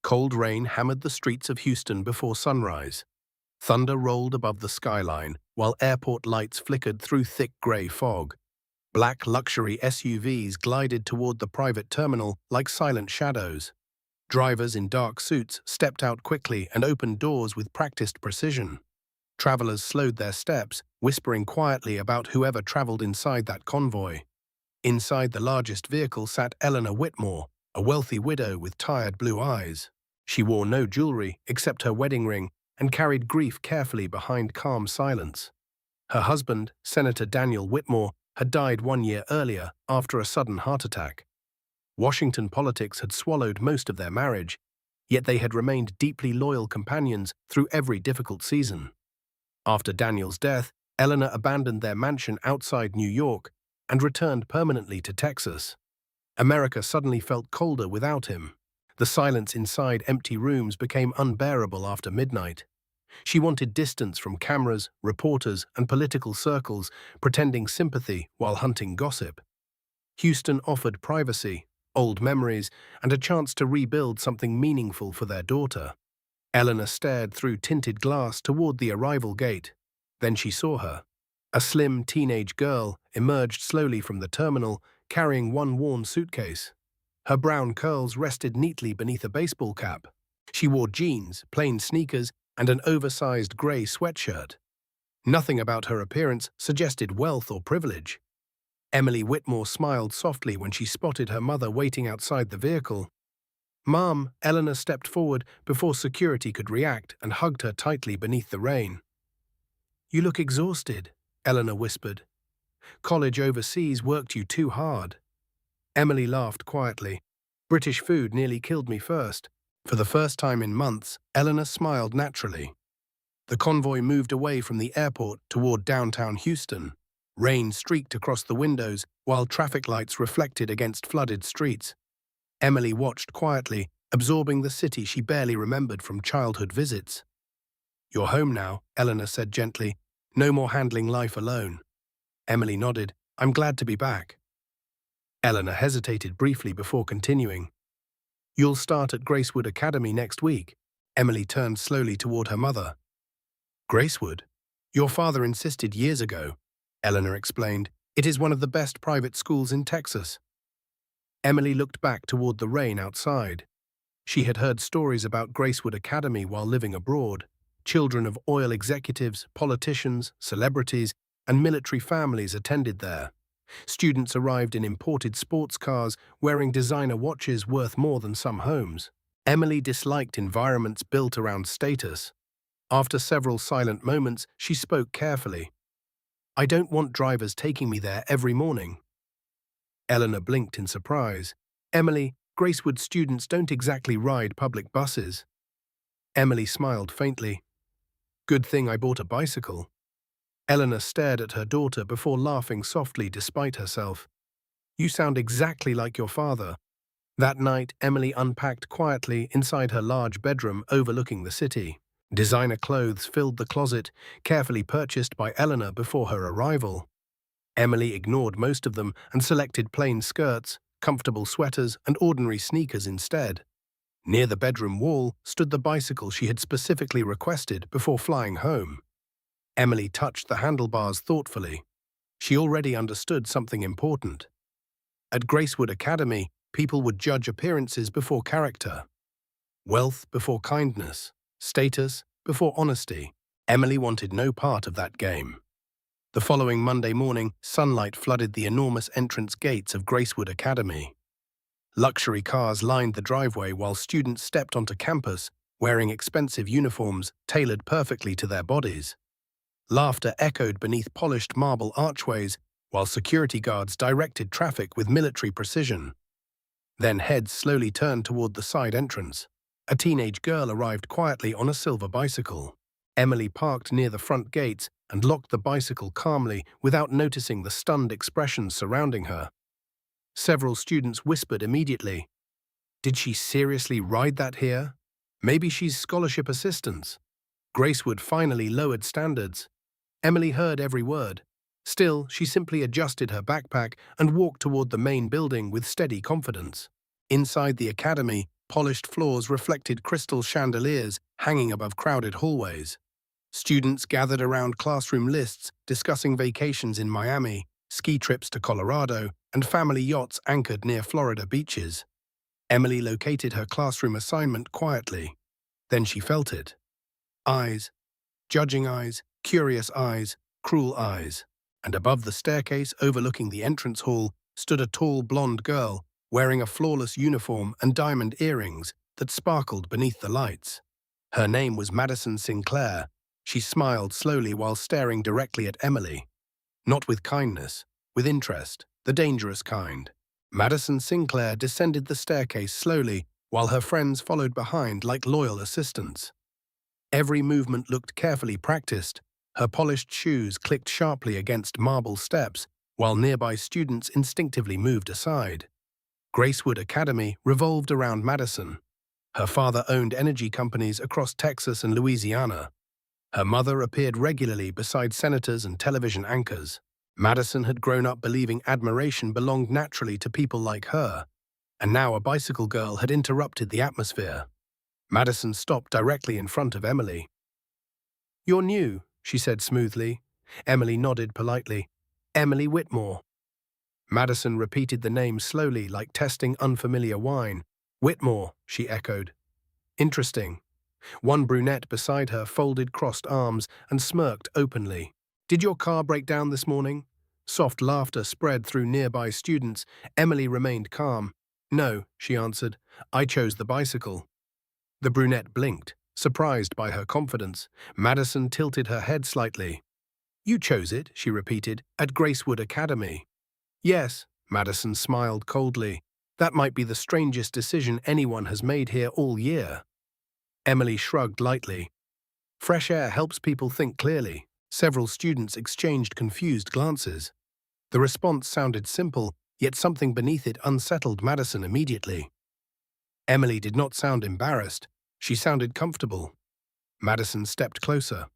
Cold rain hammered the streets of Houston before sunrise. Thunder rolled above the skyline, while airport lights flickered through thick gray fog. Black luxury SUVs glided toward the private terminal like silent shadows. Drivers in dark suits stepped out quickly and opened doors with practiced precision. Travelers slowed their steps, whispering quietly about whoever traveled inside that convoy. Inside the largest vehicle sat Emily Whitmore, a wealthy widow with tired blue eyes. She wore no jewelry except her wedding ring and carried grief carefully behind calm silence. Her husband, Senator Daniel Whitmore, had died 1 year earlier after a sudden heart attack. Washington politics had swallowed most of their marriage, yet they had remained deeply loyal companions through every difficult season. After Daniel's death, Eleanor abandoned their mansion outside New York and returned permanently to Texas. America suddenly felt colder without him. The silence inside empty rooms became unbearable after midnight. She wanted distance from cameras, reporters, and political circles, pretending sympathy while hunting gossip. Houston offered privacy, old memories, and a chance to rebuild something meaningful for their daughter. Eleanor stared through tinted glass toward the arrival gate. Then she saw her. A slim teenage girl emerged slowly from the terminal, carrying one worn suitcase. Her brown curls rested neatly beneath a baseball cap. She wore jeans, plain sneakers, and an oversized gray sweatshirt. Nothing about her appearance suggested wealth or privilege. Emily Whitmore smiled softly when she spotted her mother waiting outside the vehicle. "Mom," Eleanor stepped forward before security could react and hugged her tightly beneath the rain. "You look exhausted," Eleanor whispered. "College overseas worked you too hard." Emily laughed quietly. "British food nearly killed me first." For the first time in months, Eleanor smiled naturally. The convoy moved away from the airport toward downtown Houston. Rain streaked across the windows while traffic lights reflected against flooded streets. Emily watched quietly, absorbing the city she barely remembered from childhood visits. "You're home now," Eleanor said gently. "No more handling life alone." Emily nodded. "I'm glad to be back." Eleanor hesitated briefly before continuing. "You'll start at Gracewood Academy next week." Emily turned slowly toward her mother. "Gracewood? Your father insisted years ago," Eleanor explained. "It is one of the best private schools in Texas." Emily looked back toward the rain outside. She had heard stories about Gracewood Academy while living abroad. Children of oil executives, politicians, celebrities, and military families attended there. Students arrived in imported sports cars, wearing designer watches worth more than some homes. Emily disliked environments built around status. After several silent moments, she spoke carefully. "I don't want drivers taking me there every morning." Eleanor blinked in surprise. "Emily, Gracewood students don't exactly ride public buses." Emily smiled faintly. "Good thing I bought a bicycle." Eleanor stared at her daughter before laughing softly despite herself. "You sound exactly like your father." That night, Emily unpacked quietly inside her large bedroom overlooking the city. Designer clothes filled the closet, carefully purchased by Eleanor before her arrival. Emily ignored most of them and selected plain skirts, comfortable sweaters, and ordinary sneakers instead. Near the bedroom wall stood the bicycle she had specifically requested before flying home. Emily touched the handlebars thoughtfully. She already understood something important. At Gracewood Academy, people would judge appearances before character. Wealth before kindness. Status before honesty. Emily wanted no part of that game. The following Monday morning, sunlight flooded the enormous entrance gates of Gracewood Academy. Luxury cars lined the driveway while students stepped onto campus, wearing expensive uniforms tailored perfectly to their bodies. Laughter echoed beneath polished marble archways, while security guards directed traffic with military precision. Then heads slowly turned toward the side entrance. A teenage girl arrived quietly on a silver bicycle. Emily parked near the front gates and locked the bicycle calmly without noticing the stunned expressions surrounding her. Several students whispered immediately, "Did she seriously ride that here? Maybe she's scholarship assistance." Gracewood finally lowered standards. Emily heard every word. Still, she simply adjusted her backpack and walked toward the main building with steady confidence. Inside the academy, Polished floors reflected crystal chandeliers hanging above crowded hallways. Students gathered around classroom lists discussing vacations in Miami, ski trips to Colorado, and family yachts anchored near Florida beaches. Emily located her classroom assignment quietly. Then she felt it. Eyes, judging eyes, curious eyes, cruel eyes. And above the staircase overlooking the entrance hall stood a tall blonde girl wearing a flawless uniform and diamond earrings that sparkled beneath the lights. Her name was Madison Sinclair. She smiled slowly while staring directly at Emily. Not with kindness, with interest, the dangerous kind. Madison Sinclair descended the staircase slowly while her friends followed behind like loyal assistants. Every movement looked carefully practiced. Her polished shoes clicked sharply against marble steps while nearby students instinctively moved aside. Gracewood Academy revolved around Madison. Her father owned energy companies across Texas and Louisiana. Her mother appeared regularly beside senators and television anchors. Madison had grown up believing admiration belonged naturally to people like her, and now a bicycle girl had interrupted the atmosphere. Madison stopped directly in front of Emily. "You're new," she said smoothly. Emily nodded politely. "Emily Whitmore." Madison repeated the name slowly, like testing unfamiliar wine. "Whitmore," she echoed. "Interesting." One brunette beside her folded crossed arms and smirked openly. "Did your car break down this morning?" Soft laughter spread through nearby students. Emily remained calm. "No," she answered. "I chose the bicycle." The brunette blinked, surprised by her confidence. Madison tilted her head slightly. "You chose it," she repeated, "at Gracewood Academy." "Yes," Madison smiled coldly. "That might be the strangest decision anyone has made here all year." Emily shrugged lightly. "Fresh air helps people think clearly." Several students exchanged confused glances. The response sounded simple, yet something beneath it unsettled Madison immediately. Emily did not sound embarrassed. She sounded comfortable. Madison stepped closer.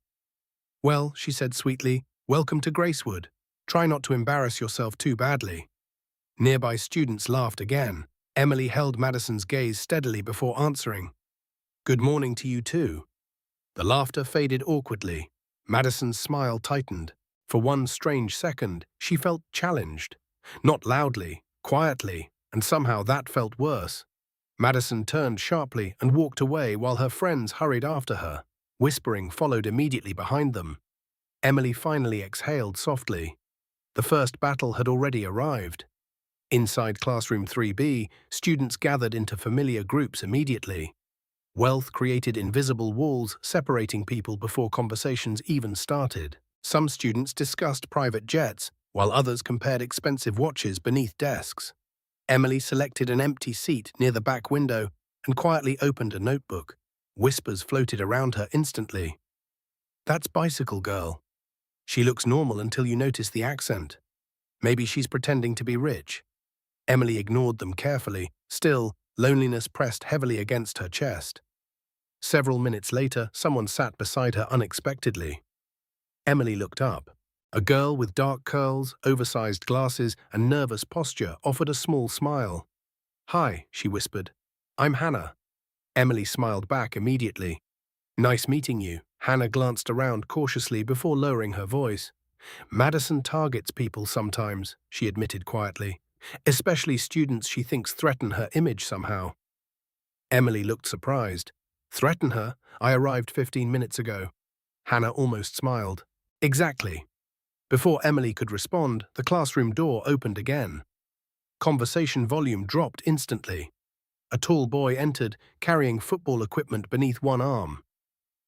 "Well," she said sweetly, "welcome to Gracewood. Try not to embarrass yourself too badly." Nearby students laughed again. Emily held Madison's gaze steadily before answering. "Good morning to you too." The laughter faded awkwardly. Madison's smile tightened. For one strange second, she felt challenged. Not loudly, quietly, and somehow that felt worse. Madison turned sharply and walked away while her friends hurried after her. Whispering followed immediately behind them. Emily finally exhaled softly. The first battle had already arrived. Inside classroom 3B, students gathered into familiar groups immediately. Wealth created invisible walls separating people before conversations even started. Some students discussed private jets, while others compared expensive watches beneath desks. Emily selected an empty seat near the back window and quietly opened a notebook. Whispers floated around her instantly. "That's Bicycle Girl. She looks normal until you notice the accent. Maybe she's pretending to be rich." Emily ignored them carefully. Still, loneliness pressed heavily against her chest. Several minutes later, someone sat beside her unexpectedly. Emily looked up. A girl with dark curls, oversized glasses, and nervous posture offered a small smile. "Hi," she whispered. "I'm Hannah." Emily smiled back immediately. "Nice meeting you." Hannah glanced around cautiously before lowering her voice. "Madison targets people sometimes," she admitted quietly. "Especially students she thinks threaten her image somehow." Emily looked surprised. "Threaten her? I arrived 15 minutes ago." Hannah almost smiled. "Exactly." Before Emily could respond, the classroom door opened again. Conversation volume dropped instantly. A tall boy entered, carrying football equipment beneath one arm.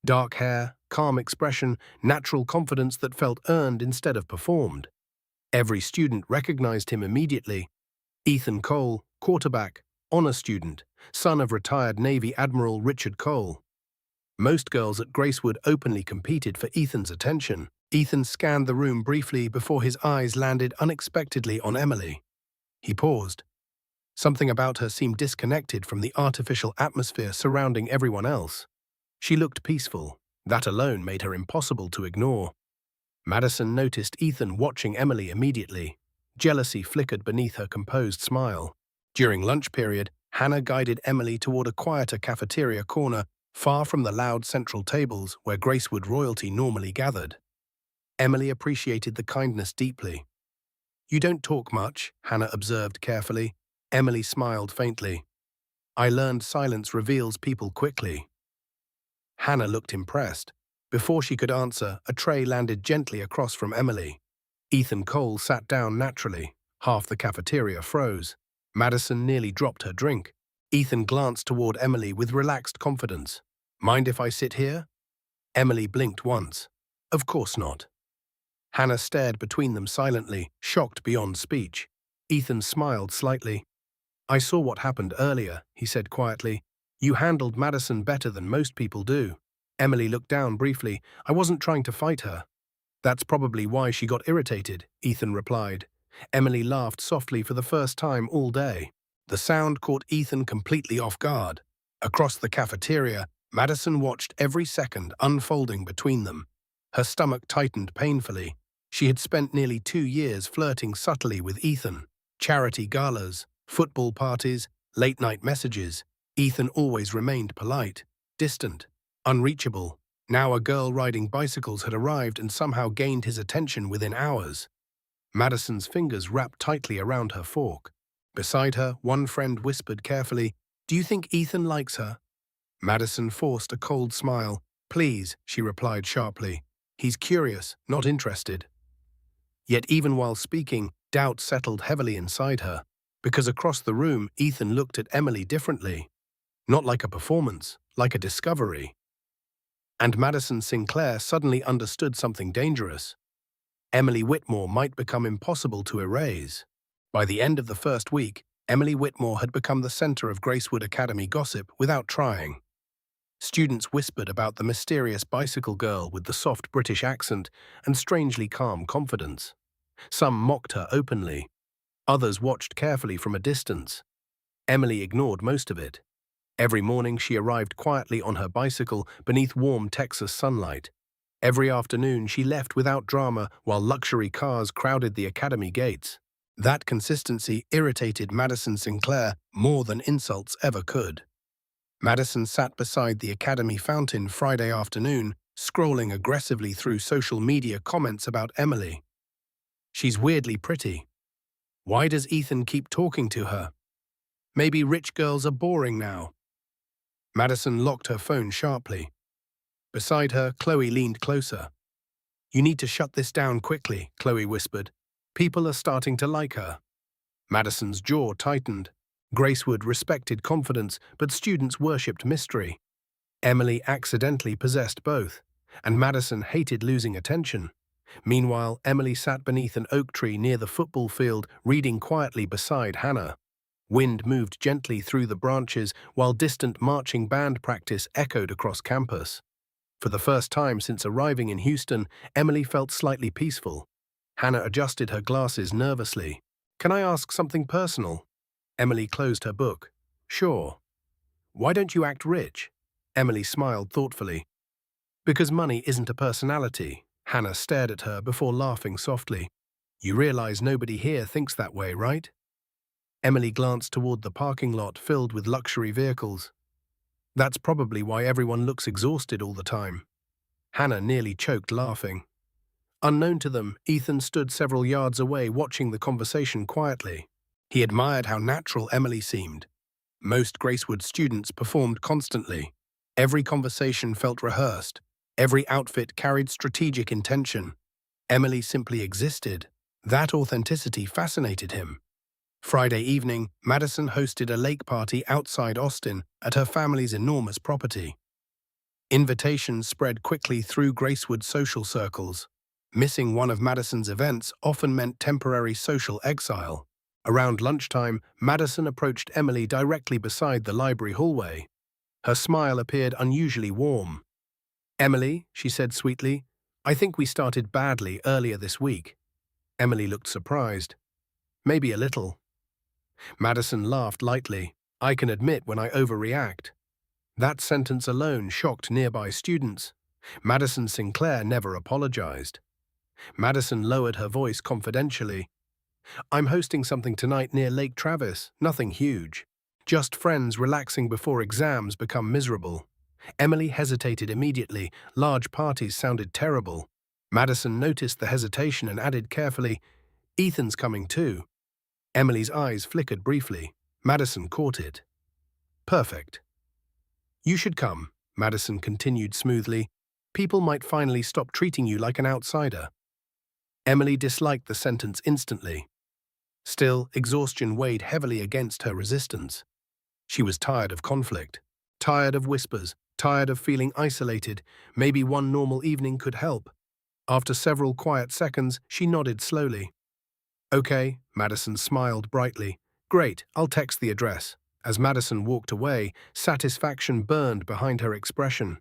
Dark hair, calm expression, natural confidence that felt earned instead of performed. Every student recognized him immediately. Ethan Cole, quarterback, honor student, son of retired Navy Admiral Richard Cole. Most girls at Gracewood openly competed for Ethan's attention. Ethan scanned the room briefly before his eyes landed unexpectedly on Emily. He paused. Something about her seemed disconnected from the artificial atmosphere surrounding everyone else. She looked peaceful. That alone made her impossible to ignore. Madison noticed Ethan watching Emily immediately. Jealousy flickered beneath her composed smile. During lunch period, Hannah guided Emily toward a quieter cafeteria corner, far from the loud central tables where Gracewood royalty normally gathered. Emily appreciated the kindness deeply. "You don't talk much," Hannah observed carefully. Emily smiled faintly. "I learned silence reveals people quickly." Hannah looked impressed. Before she could answer, a tray landed gently across from Emily. Ethan Cole sat down naturally. Half the cafeteria froze. Madison nearly dropped her drink. Ethan glanced toward Emily with relaxed confidence. "Mind if I sit here?" Emily blinked once. "Of course not." Hannah stared between them silently, shocked beyond speech. Ethan smiled slightly. "I saw what happened earlier," he said quietly. "You handled Madison better than most people do." Emily looked down briefly. "I wasn't trying to fight her." "That's probably why she got irritated," Ethan replied. Emily laughed softly for the first time all day. The sound caught Ethan completely off guard. Across the cafeteria, Madison watched every second unfolding between them. Her stomach tightened painfully. She had spent nearly 2 years flirting subtly with Ethan. Charity galas, football parties, late-night messages. Ethan always remained polite, distant, unreachable. Now a girl riding bicycles had arrived and somehow gained his attention within hours. Madison's fingers wrapped tightly around her fork. Beside her, one friend whispered carefully, "Do you think Ethan likes her?" Madison forced a cold smile. "Please," she replied sharply. "He's curious, not interested." Yet even while speaking, doubt settled heavily inside her. Because across the room, Ethan looked at Emily differently. Not like a performance, like a discovery. And Madison Sinclair suddenly understood something dangerous. Emily Whitmore might become impossible to erase. By the end of the first week, Emily Whitmore had become the center of Gracewood Academy gossip without trying. Students whispered about the mysterious bicycle girl with the soft British accent and strangely calm confidence. Some mocked her openly. Others watched carefully from a distance. Emily ignored most of it. Every morning she arrived quietly on her bicycle beneath warm Texas sunlight. Every afternoon she left without drama while luxury cars crowded the academy gates. That consistency irritated Madison Sinclair more than insults ever could. Madison sat beside the academy fountain Friday afternoon, scrolling aggressively through social media comments about Emily. "She's weirdly pretty. Why does Ethan keep talking to her? Maybe rich girls are boring now." Madison locked her phone sharply. Beside her, Chloe leaned closer. "You need to shut this down quickly," Chloe whispered. "People are starting to like her." Madison's jaw tightened. Gracewood respected confidence, but students worshipped mystery. Emily accidentally possessed both, and Madison hated losing attention. Meanwhile, Emily sat beneath an oak tree near the football field, reading quietly beside Hannah. Wind moved gently through the branches, while distant marching band practice echoed across campus. For the first time since arriving in Houston, Emily felt slightly peaceful. Hannah adjusted her glasses nervously. "Can I ask something personal?" Emily closed her book. "Sure." "Why don't you act rich?" Emily smiled thoughtfully. "Because money isn't a personality." Hannah stared at her before laughing softly. "You realize nobody here thinks that way, right?" Emily glanced toward the parking lot filled with luxury vehicles. "That's probably why everyone looks exhausted all the time." Hannah nearly choked laughing. Unknown to them, Ethan stood several yards away watching the conversation quietly. He admired how natural Emily seemed. Most Gracewood students performed constantly. Every conversation felt rehearsed. Every outfit carried strategic intention. Emily simply existed. That authenticity fascinated him. Friday evening, Madison hosted a lake party outside Austin at her family's enormous property. Invitations spread quickly through Gracewood social circles. Missing one of Madison's events often meant temporary social exile. Around lunchtime, Madison approached Emily directly beside the library hallway. Her smile appeared unusually warm. "Emily," she said sweetly, "I think we started badly earlier this week." Emily looked surprised. "Maybe a little." Madison laughed lightly. "I can admit when I overreact." That sentence alone shocked nearby students. Madison Sinclair never apologized. Madison lowered her voice confidentially. "I'm hosting something tonight near Lake Travis, nothing huge. Just friends relaxing before exams become miserable. Emily hesitated immediately. Large parties sounded terrible. Madison noticed the hesitation and added carefully, "Ethan's coming too." Emily's eyes flickered briefly. Madison caught it. "Perfect. You should come," Madison continued smoothly. "People might finally stop treating you like an outsider." Emily disliked the sentence instantly. Still, exhaustion weighed heavily against her resistance. She was tired of conflict, tired of whispers, tired of feeling isolated. Maybe one normal evening could help. After several quiet seconds, she nodded slowly. "Okay," Madison smiled brightly. "Great, I'll text the address." As Madison walked away, satisfaction burned behind her expression.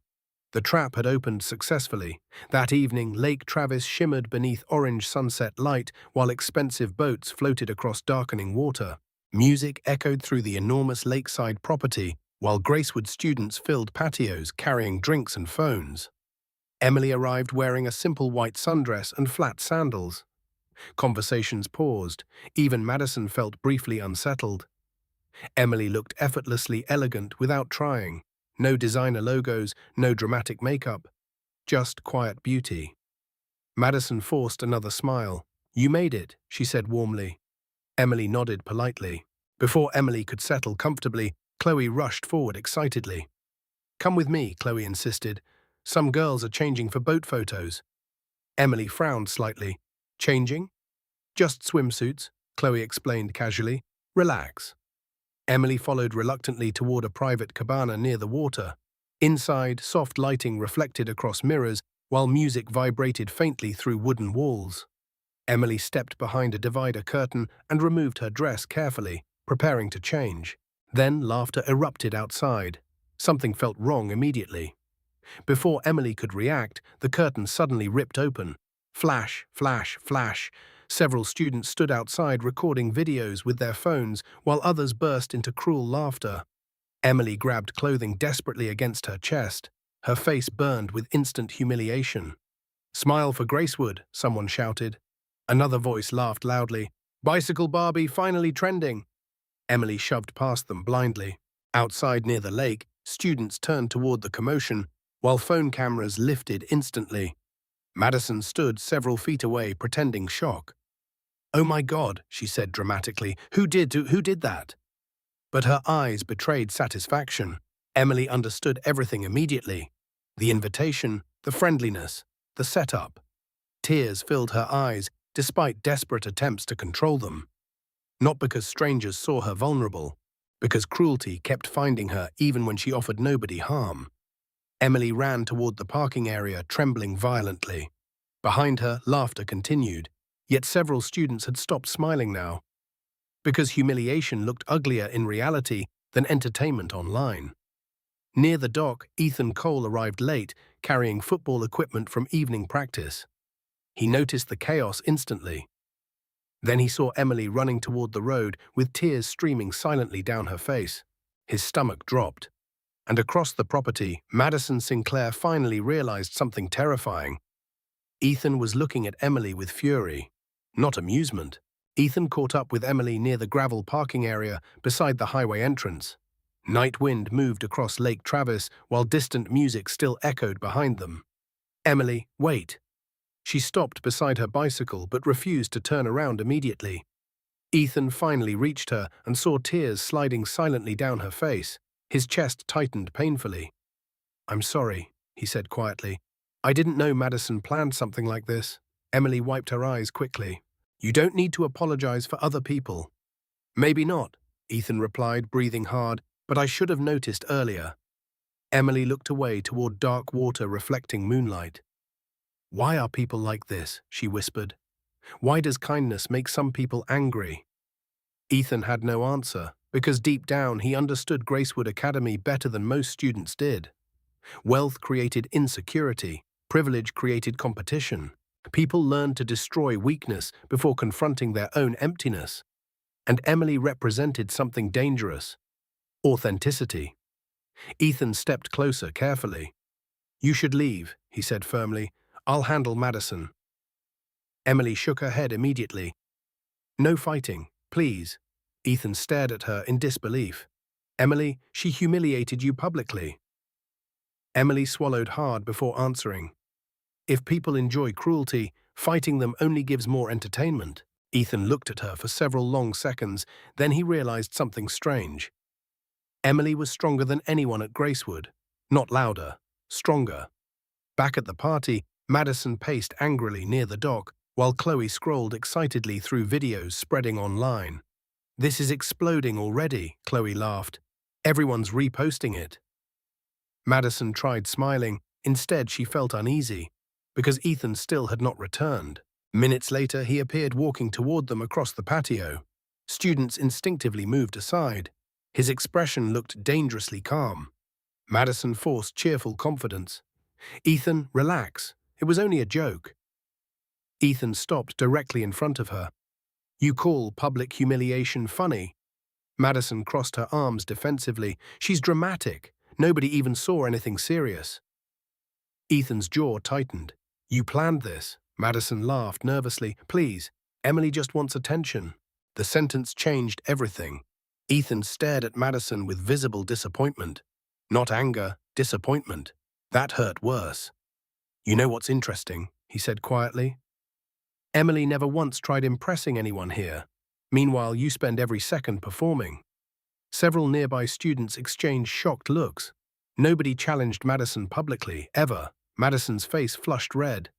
The trap had opened successfully. That evening, Lake Travis shimmered beneath orange sunset light while expensive boats floated across darkening water. Music echoed through the enormous lakeside property, while Gracewood students filled patios carrying drinks and phones. Emily arrived wearing a simple white sundress and flat sandals. Conversations paused. Even Madison felt briefly unsettled. Emily looked effortlessly elegant without trying. No designer logos, no dramatic makeup, just quiet beauty. Madison forced another smile. "You made it," she said warmly. Emily nodded politely. Before Emily could settle comfortably, Chloe rushed forward excitedly. "Come with me," Chloe insisted. "Some girls are changing for boat photos." Emily frowned slightly. "Changing?" "Just swimsuits," Chloe explained casually. "Relax." Emily followed reluctantly toward a private cabana near the water. Inside, soft lighting reflected across mirrors, while music vibrated faintly through wooden walls. Emily stepped behind a divider curtain and removed her dress carefully, preparing to change. Then laughter erupted outside. Something felt wrong immediately. Before Emily could react, the curtain suddenly ripped open. Flash, flash, flash. Several students stood outside recording videos with their phones, while others burst into cruel laughter. Emily grabbed clothing desperately against her chest. Her face burned with instant humiliation. "Smile for Gracewood," someone shouted. Another voice laughed loudly. "Bicycle Barbie finally trending." Emily shoved past them blindly. Outside near the lake, students turned toward the commotion, while phone cameras lifted instantly. Madison stood several feet away, pretending shock. "Oh my God," she said dramatically. Who did that?" But her eyes betrayed satisfaction. Emily understood everything immediately. The invitation, the friendliness, the setup. Tears filled her eyes, despite desperate attempts to control them. Not because strangers saw her vulnerable, because cruelty kept finding her even when she offered nobody harm. Emily ran toward the parking area, trembling violently. Behind her, laughter continued, yet several students had stopped smiling now, because humiliation looked uglier in reality than entertainment online. Near the dock, Ethan Cole arrived late, carrying football equipment from evening practice. He noticed the chaos instantly. Then he saw Emily running toward the road with tears streaming silently down her face. His stomach dropped. And across the property, Madison Sinclair finally realized something terrifying. Ethan was looking at Emily with fury, not amusement. Ethan caught up with Emily near the gravel parking area beside the highway entrance. Night wind moved across Lake Travis while distant music still echoed behind them. "Emily, wait." She stopped beside her bicycle but refused to turn around immediately. Ethan finally reached her and saw tears sliding silently down her face. His chest tightened painfully. "I'm sorry," he said quietly. "I didn't know Madison planned something like this." Emily wiped her eyes quickly. "You don't need to apologize for other people." "Maybe not," Ethan replied, breathing hard, "but I should have noticed earlier." Emily looked away toward dark water reflecting moonlight. "Why are people like this?" she whispered. "Why does kindness make some people angry?" Ethan had no answer, because deep down he understood Gracewood Academy better than most students did. Wealth created insecurity, privilege created competition. People learned to destroy weakness before confronting their own emptiness. And Emily represented something dangerous: authenticity. Ethan stepped closer carefully. "You should leave," he said firmly. "I'll handle Madison." Emily shook her head immediately. "No fighting, please." Ethan stared at her in disbelief. Emily, she humiliated you publicly. Emily swallowed hard before answering. If people enjoy cruelty, fighting them only gives more entertainment. Ethan looked at her for several long seconds, then he realized something strange. Emily was stronger than anyone at Gracewood. Not louder, stronger. Back at the party, Madison paced angrily near the dock, while Chloe scrolled excitedly through videos spreading online. "This is exploding already," Chloe laughed. "Everyone's reposting it." Madison tried smiling. Instead, she felt uneasy, because Ethan still had not returned. Minutes later, he appeared walking toward them across the patio. Students instinctively moved aside. His expression looked dangerously calm. Madison forced cheerful confidence. "Ethan, relax. It was only a joke." Ethan stopped directly in front of her. "You call public humiliation funny?" Madison crossed her arms defensively. "She's dramatic. Nobody even saw anything serious." Ethan's jaw tightened. "You planned this?" Madison laughed nervously. "Please, Emily just wants attention." The sentence changed everything. Ethan stared at Madison with visible disappointment. Not anger, disappointment. That hurt worse. "You know what's interesting?" he said quietly. "Emily never once tried impressing anyone here. Meanwhile, you spend every second performing." Several nearby students exchanged shocked looks. Nobody challenged Madison publicly, ever. Madison's face flushed red.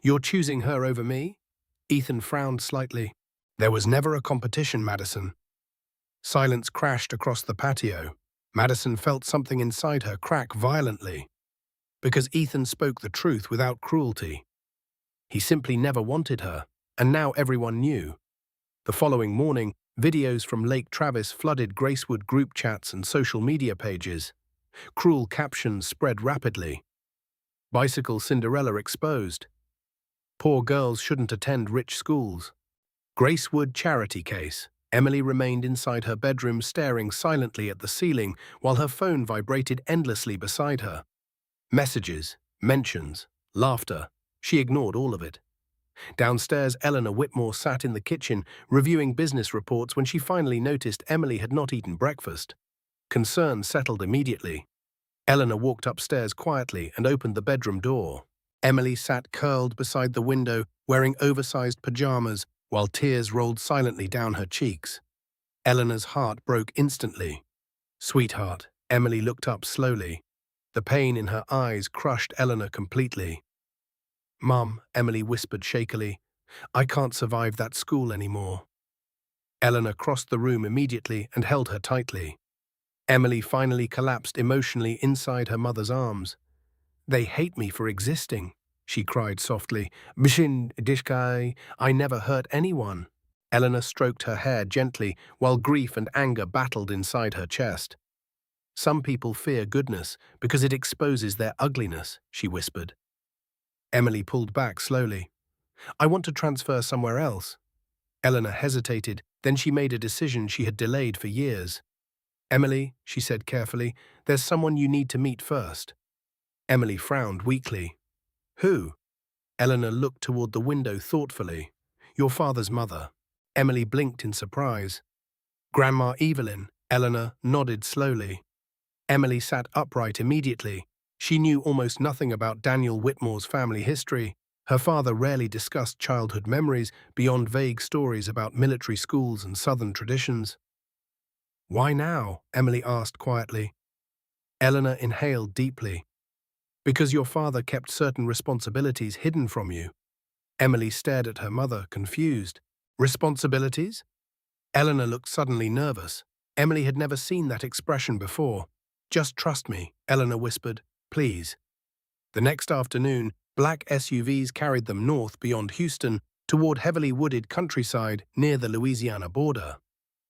"You're choosing her over me?" Ethan frowned slightly. "There was never a competition, Madison." Silence crashed across the patio. Madison felt something inside her crack violently. Because Ethan spoke the truth without cruelty. He simply never wanted her, and now everyone knew. The following morning, videos from Lake Travis flooded Gracewood group chats and social media pages. Cruel captions spread rapidly. "Bicycle Cinderella exposed." "Poor girls shouldn't attend rich schools." "Gracewood charity case." Emily remained inside her bedroom staring silently at the ceiling while her phone vibrated endlessly beside her. Messages, mentions, laughter. She ignored all of it. Downstairs, Emily Whitmore sat in the kitchen, reviewing business reports when she finally noticed Emily had not eaten breakfast. Concern settled immediately. Eleanor walked upstairs quietly and opened the bedroom door. Emily sat curled beside the window, wearing oversized pajamas, while tears rolled silently down her cheeks. Eleanor's heart broke instantly. "Sweetheart," Emily looked up slowly. The pain in her eyes crushed Eleanor completely. "Mum," Emily whispered shakily, "I can't survive that school anymore." Eleanor crossed the room immediately and held her tightly. Emily finally collapsed emotionally inside her mother's arms. "They hate me for existing," she cried softly. "Bishin dishkai, I never hurt anyone." Eleanor stroked her hair gently while grief and anger battled inside her chest. "Some people fear goodness because it exposes their ugliness," she whispered. Emily pulled back slowly. "I want to transfer somewhere else." Eleanor hesitated, then she made a decision she had delayed for years. "Emily," she said carefully, "there's someone you need to meet first." Emily frowned weakly. "Who?" Eleanor looked toward the window thoughtfully. "Your father's mother." Emily blinked in surprise. "Grandma Evelyn." Eleanor nodded slowly. Emily sat upright immediately. She knew almost nothing about Daniel Whitmore's family history. Her father rarely discussed childhood memories beyond vague stories about military schools and Southern traditions. "Why now?" Emily asked quietly. Eleanor inhaled deeply. "Because your father kept certain responsibilities hidden from you." Emily stared at her mother, confused. "Responsibilities?" Eleanor looked suddenly nervous. Emily had never seen that expression before. "Just trust me," Eleanor whispered. "Please." The next afternoon, black SUVs carried them north beyond Houston toward heavily wooded countryside near the Louisiana border.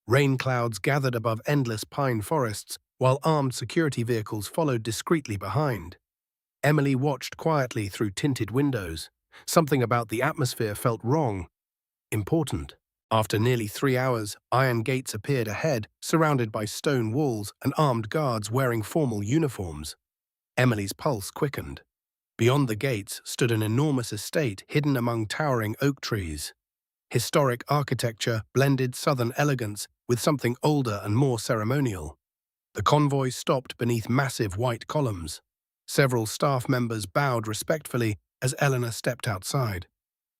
Rain clouds gathered above endless pine forests, while armed security vehicles followed discreetly behind. Emily watched quietly through tinted windows. Something about the atmosphere felt wrong, important. After nearly 3 hours, iron gates appeared ahead, surrounded by stone walls and armed guards wearing formal uniforms. Emily's pulse quickened. Beyond the gates stood an enormous estate hidden among towering oak trees. Historic architecture blended Southern elegance with something older and more ceremonial. The convoy stopped beneath massive white columns. Several staff members bowed respectfully as Eleanor stepped outside.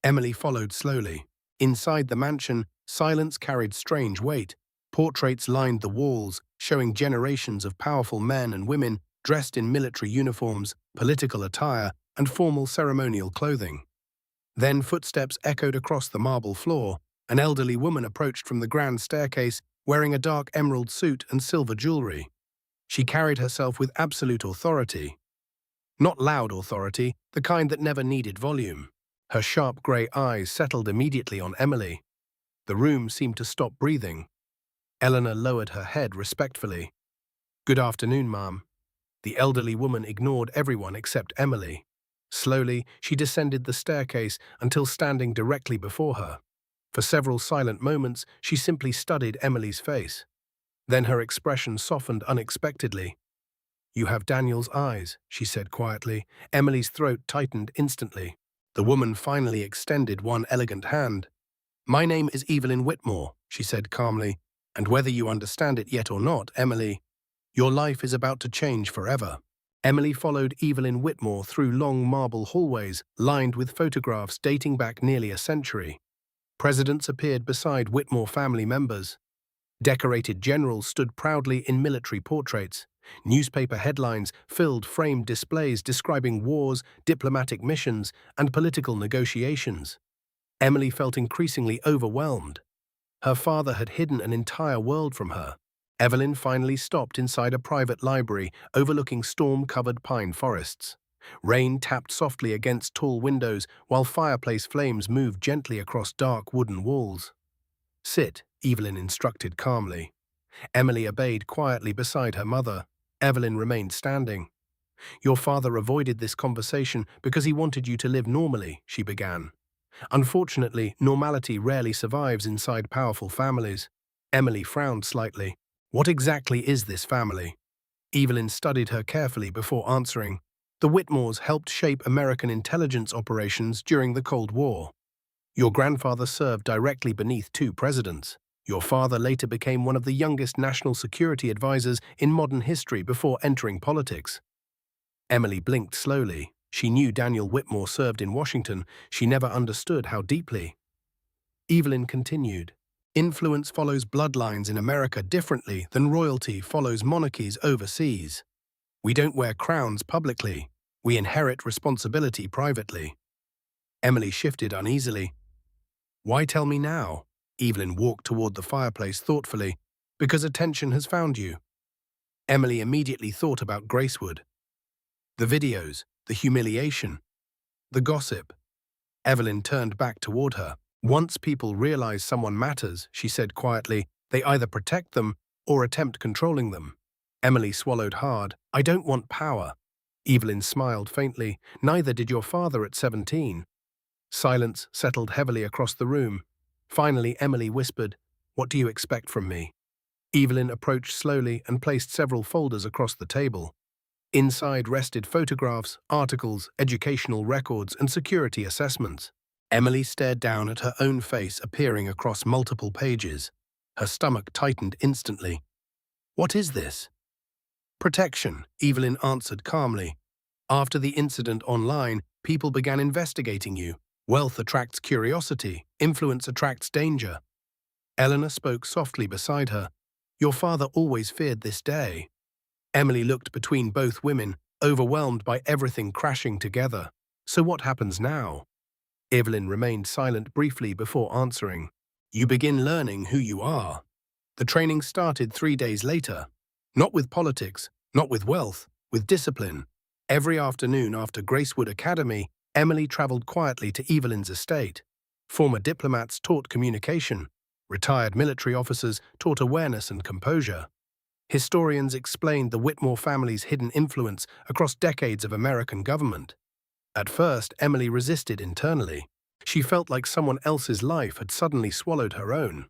Emily followed slowly. Inside the mansion, silence carried strange weight. Portraits lined the walls, showing generations of powerful men and women dressed in military uniforms, political attire, and formal ceremonial clothing. Then footsteps echoed across the marble floor. An elderly woman approached from the grand staircase, wearing a dark emerald suit and silver jewelry. She carried herself with absolute authority. Not loud authority, the kind that never needed volume. Her sharp grey eyes settled immediately on Emily. The room seemed to stop breathing. Eleanor lowered her head respectfully. "Good afternoon, ma'am." The elderly woman ignored everyone except Emily. Slowly, she descended the staircase until standing directly before her. For several silent moments, she simply studied Emily's face. Then her expression softened unexpectedly. "You have Daniel's eyes," she said quietly. Emily's throat tightened instantly. The woman finally extended one elegant hand. "My name is Emily Whitmore," she said calmly, "and whether you understand it yet or not, Emily, your life is about to change forever." Emily followed Evelyn Whitmore through long marble hallways lined with photographs dating back nearly a century. Presidents appeared beside Whitmore family members. Decorated generals stood proudly in military portraits. Newspaper headlines filled framed displays describing wars, diplomatic missions, and political negotiations. Emily felt increasingly overwhelmed. Her father had hidden an entire world from her. Evelyn finally stopped inside a private library overlooking storm-covered pine forests. Rain tapped softly against tall windows while fireplace flames moved gently across dark wooden walls. "Sit," Evelyn instructed calmly. Emily obeyed quietly beside her mother. Evelyn remained standing. "Your father avoided this conversation because he wanted you to live normally," she began. "Unfortunately, normality rarely survives inside powerful families." Emily frowned slightly. "What exactly is this family?" Evelyn studied her carefully before answering. "The Whitmores helped shape American intelligence operations during the Cold War. Your grandfather served directly beneath two presidents. Your father later became one of the youngest national security advisors in modern history before entering politics." Emily blinked slowly. She knew Daniel Whitmore served in Washington. She never understood how deeply. Evelyn continued. "Influence follows bloodlines in America differently than royalty follows monarchies overseas. We don't wear crowns publicly. We inherit responsibility privately." Emily shifted uneasily. "Why tell me now?" Evelyn walked toward the fireplace thoughtfully. "Because attention has found you." Emily immediately thought about Gracewood. The videos, the humiliation, the gossip. Evelyn turned back toward her. "Once people realize someone matters," she said quietly, "they either protect them or attempt controlling them." Emily swallowed hard. "I don't want power." Evelyn smiled faintly. "Neither did your father at 17. Silence settled heavily across the room. Finally, Emily whispered, "What do you expect from me?" Evelyn approached slowly and placed several folders across the table. Inside rested photographs, articles, educational records, and security assessments. Emily stared down at her own face appearing across multiple pages. Her stomach tightened instantly. "What is this?" "Protection," Evelyn answered calmly. "After the incident online, people began investigating you. Wealth attracts curiosity. Influence attracts danger." Eleanor spoke softly beside her. "Your father always feared this day." Emily looked between both women, overwhelmed by everything crashing together. "So what happens now?" Evelyn remained silent briefly before answering. "You begin learning who you are." The training started 3 days later. Not with politics, not with wealth, with discipline. Every afternoon after Gracewood Academy, Emily traveled quietly to Evelyn's estate. Former diplomats taught communication. Retired military officers taught awareness and composure. Historians explained the Whitmore family's hidden influence across decades of American government. At first, Emily resisted internally. She felt like someone else's life had suddenly swallowed her own.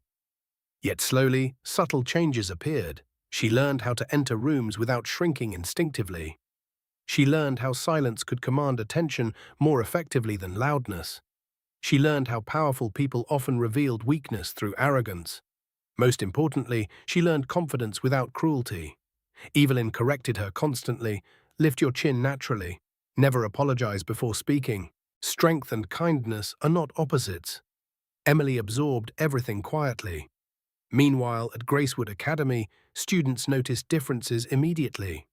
Yet slowly, subtle changes appeared. She learned how to enter rooms without shrinking instinctively. She learned how silence could command attention more effectively than loudness. She learned how powerful people often revealed weakness through arrogance. Most importantly, she learned confidence without cruelty. Evelyn corrected her constantly. Lift your chin naturally. Never apologize before speaking. Strength and kindness are not opposites. Emily absorbed everything quietly. Meanwhile, at Gracewood Academy, students noticed differences immediately.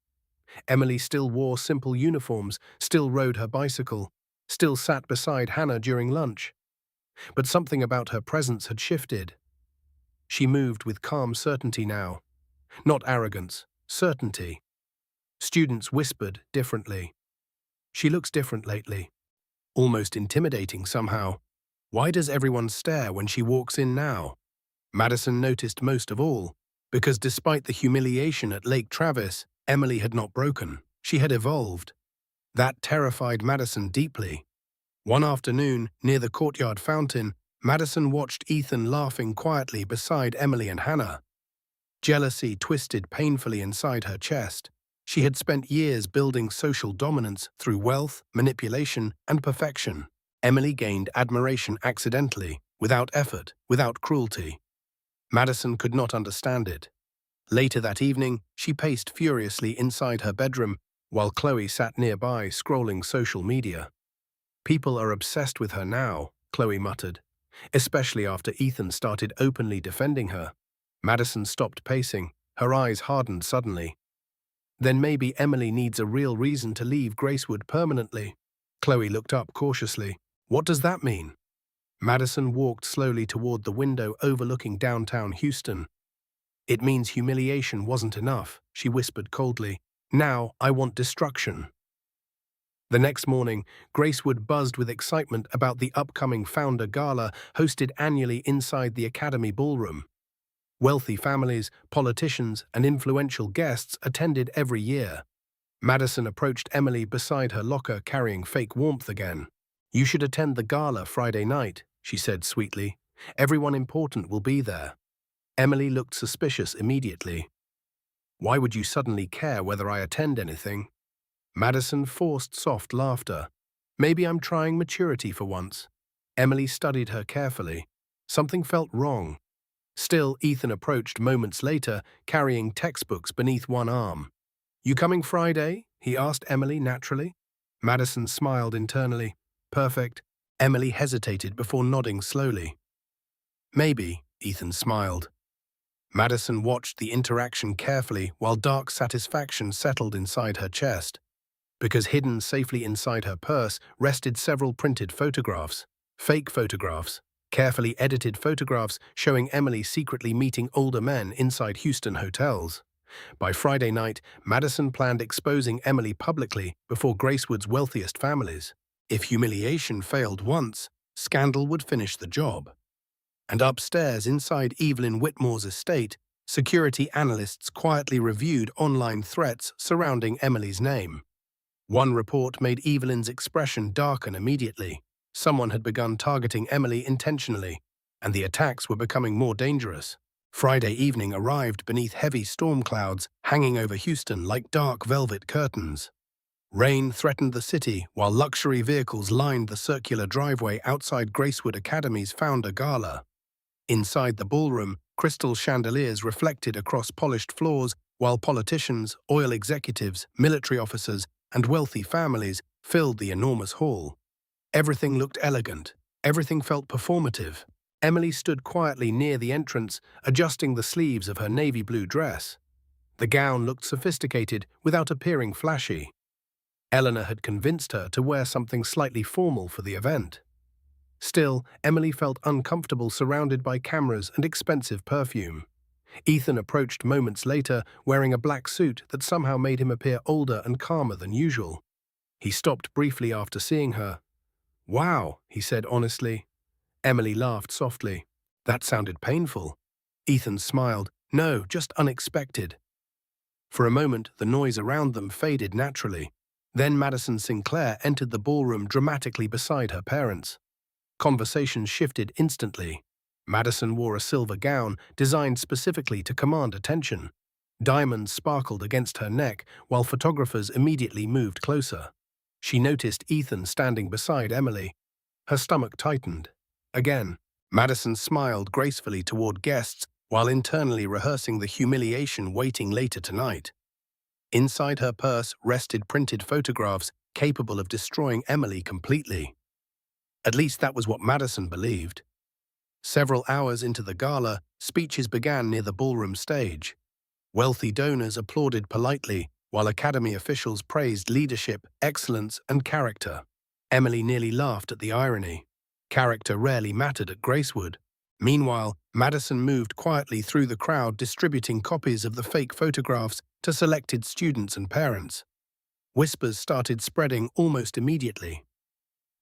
Emily still wore simple uniforms, still rode her bicycle, still sat beside Hannah during lunch. But something about her presence had shifted. She moved with calm certainty now. Not arrogance, certainty. Students whispered differently. She looks different lately. Almost intimidating somehow. Why does everyone stare when she walks in now? Madison noticed most of all, because despite the humiliation at Lake Travis, Emily had not broken. She had evolved. That terrified Madison deeply. One afternoon, near the courtyard fountain, Madison watched Ethan laughing quietly beside Emily and Hannah. Jealousy twisted painfully inside her chest. She had spent years building social dominance through wealth, manipulation, and perfection. Emily gained admiration accidentally, without effort, without cruelty. Madison could not understand it. Later that evening, she paced furiously inside her bedroom, while Chloe sat nearby scrolling social media. People are obsessed with her now, Chloe muttered, especially after Ethan started openly defending her. Madison stopped pacing, her eyes hardened suddenly. Then maybe Emily needs a real reason to leave Gracewood permanently. Chloe looked up cautiously. What does that mean? Madison walked slowly toward the window overlooking downtown Houston. It means humiliation wasn't enough, she whispered coldly. Now I want destruction. The next morning, Gracewood buzzed with excitement about the upcoming Founder Gala hosted annually inside the Academy ballroom. Wealthy families, politicians, and influential guests attended every year. Madison approached Emily beside her locker carrying fake warmth again. You should attend the gala Friday night, she said sweetly. Everyone important will be there. Emily looked suspicious immediately. Why would you suddenly care whether I attend anything? Madison forced soft laughter. Maybe I'm trying maturity for once. Emily studied her carefully. Something felt wrong. Still, Ethan approached moments later, carrying textbooks beneath one arm. You coming Friday? He asked Emily naturally. Madison smiled internally. Perfect. Emily hesitated before nodding slowly. Maybe, Ethan smiled. Madison watched the interaction carefully while dark satisfaction settled inside her chest. Because hidden safely inside her purse rested several printed photographs. Fake photographs. Carefully edited photographs showing Emily secretly meeting older men inside Houston hotels. By Friday night, Madison planned exposing Emily publicly before Gracewood's wealthiest families. If humiliation failed once, scandal would finish the job. And upstairs inside Emily Whitmore's estate, security analysts quietly reviewed online threats surrounding Emily's name. One report made Evelyn's expression darken immediately. Someone had begun targeting Emily intentionally, and the attacks were becoming more dangerous. Friday evening arrived beneath heavy storm clouds hanging over Houston like dark velvet curtains. Rain threatened the city while luxury vehicles lined the circular driveway outside Gracewood Academy's Founder Gala. Inside the ballroom, crystal chandeliers reflected across polished floors while politicians, oil executives, military officers, and wealthy families filled the enormous hall. Everything looked elegant. Everything felt performative. Emily stood quietly near the entrance, adjusting the sleeves of her navy blue dress. The gown looked sophisticated without appearing flashy. Eleanor had convinced her to wear something slightly formal for the event. Still, Emily felt uncomfortable surrounded by cameras and expensive perfume. Ethan approached moments later wearing a black suit that somehow made him appear older and calmer than usual. He stopped briefly after seeing her. Wow, he said honestly. Emily laughed softly. That sounded painful. Ethan smiled. No, just unexpected. For a moment, the noise around them faded naturally. Then Madison Sinclair entered the ballroom dramatically beside her parents. Conversations shifted instantly. Madison wore a silver gown designed specifically to command attention. Diamonds sparkled against her neck while photographers immediately moved closer. She noticed Ethan standing beside Emily. Her stomach tightened. Again, Madison smiled gracefully toward guests while internally rehearsing the humiliation waiting later tonight. Inside her purse rested printed photographs capable of destroying Emily completely. At least that was what Madison believed. Several hours into the gala, speeches began near the ballroom stage. Wealthy donors applauded politely, while Academy officials praised leadership, excellence, and character. Emily nearly laughed at the irony. Character rarely mattered at Gracewood. Meanwhile, Madison moved quietly through the crowd, distributing copies of the fake photographs to selected students and parents. Whispers started spreading almost immediately.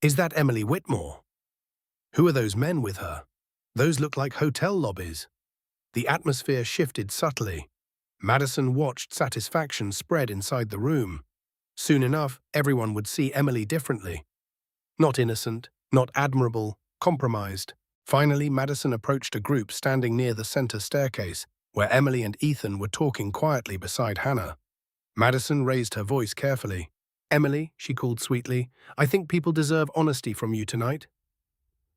"Is that Emily Whitmore? Who are those men with her? Those look like hotel lobbies." The atmosphere shifted subtly. Madison watched satisfaction spread inside the room. Soon enough, everyone would see Emily differently. Not innocent, not admirable, compromised. Finally, Madison approached a group standing near the center staircase, where Emily and Ethan were talking quietly beside Hannah. Madison raised her voice carefully. "Emily," she called sweetly, "I think people deserve honesty from you tonight."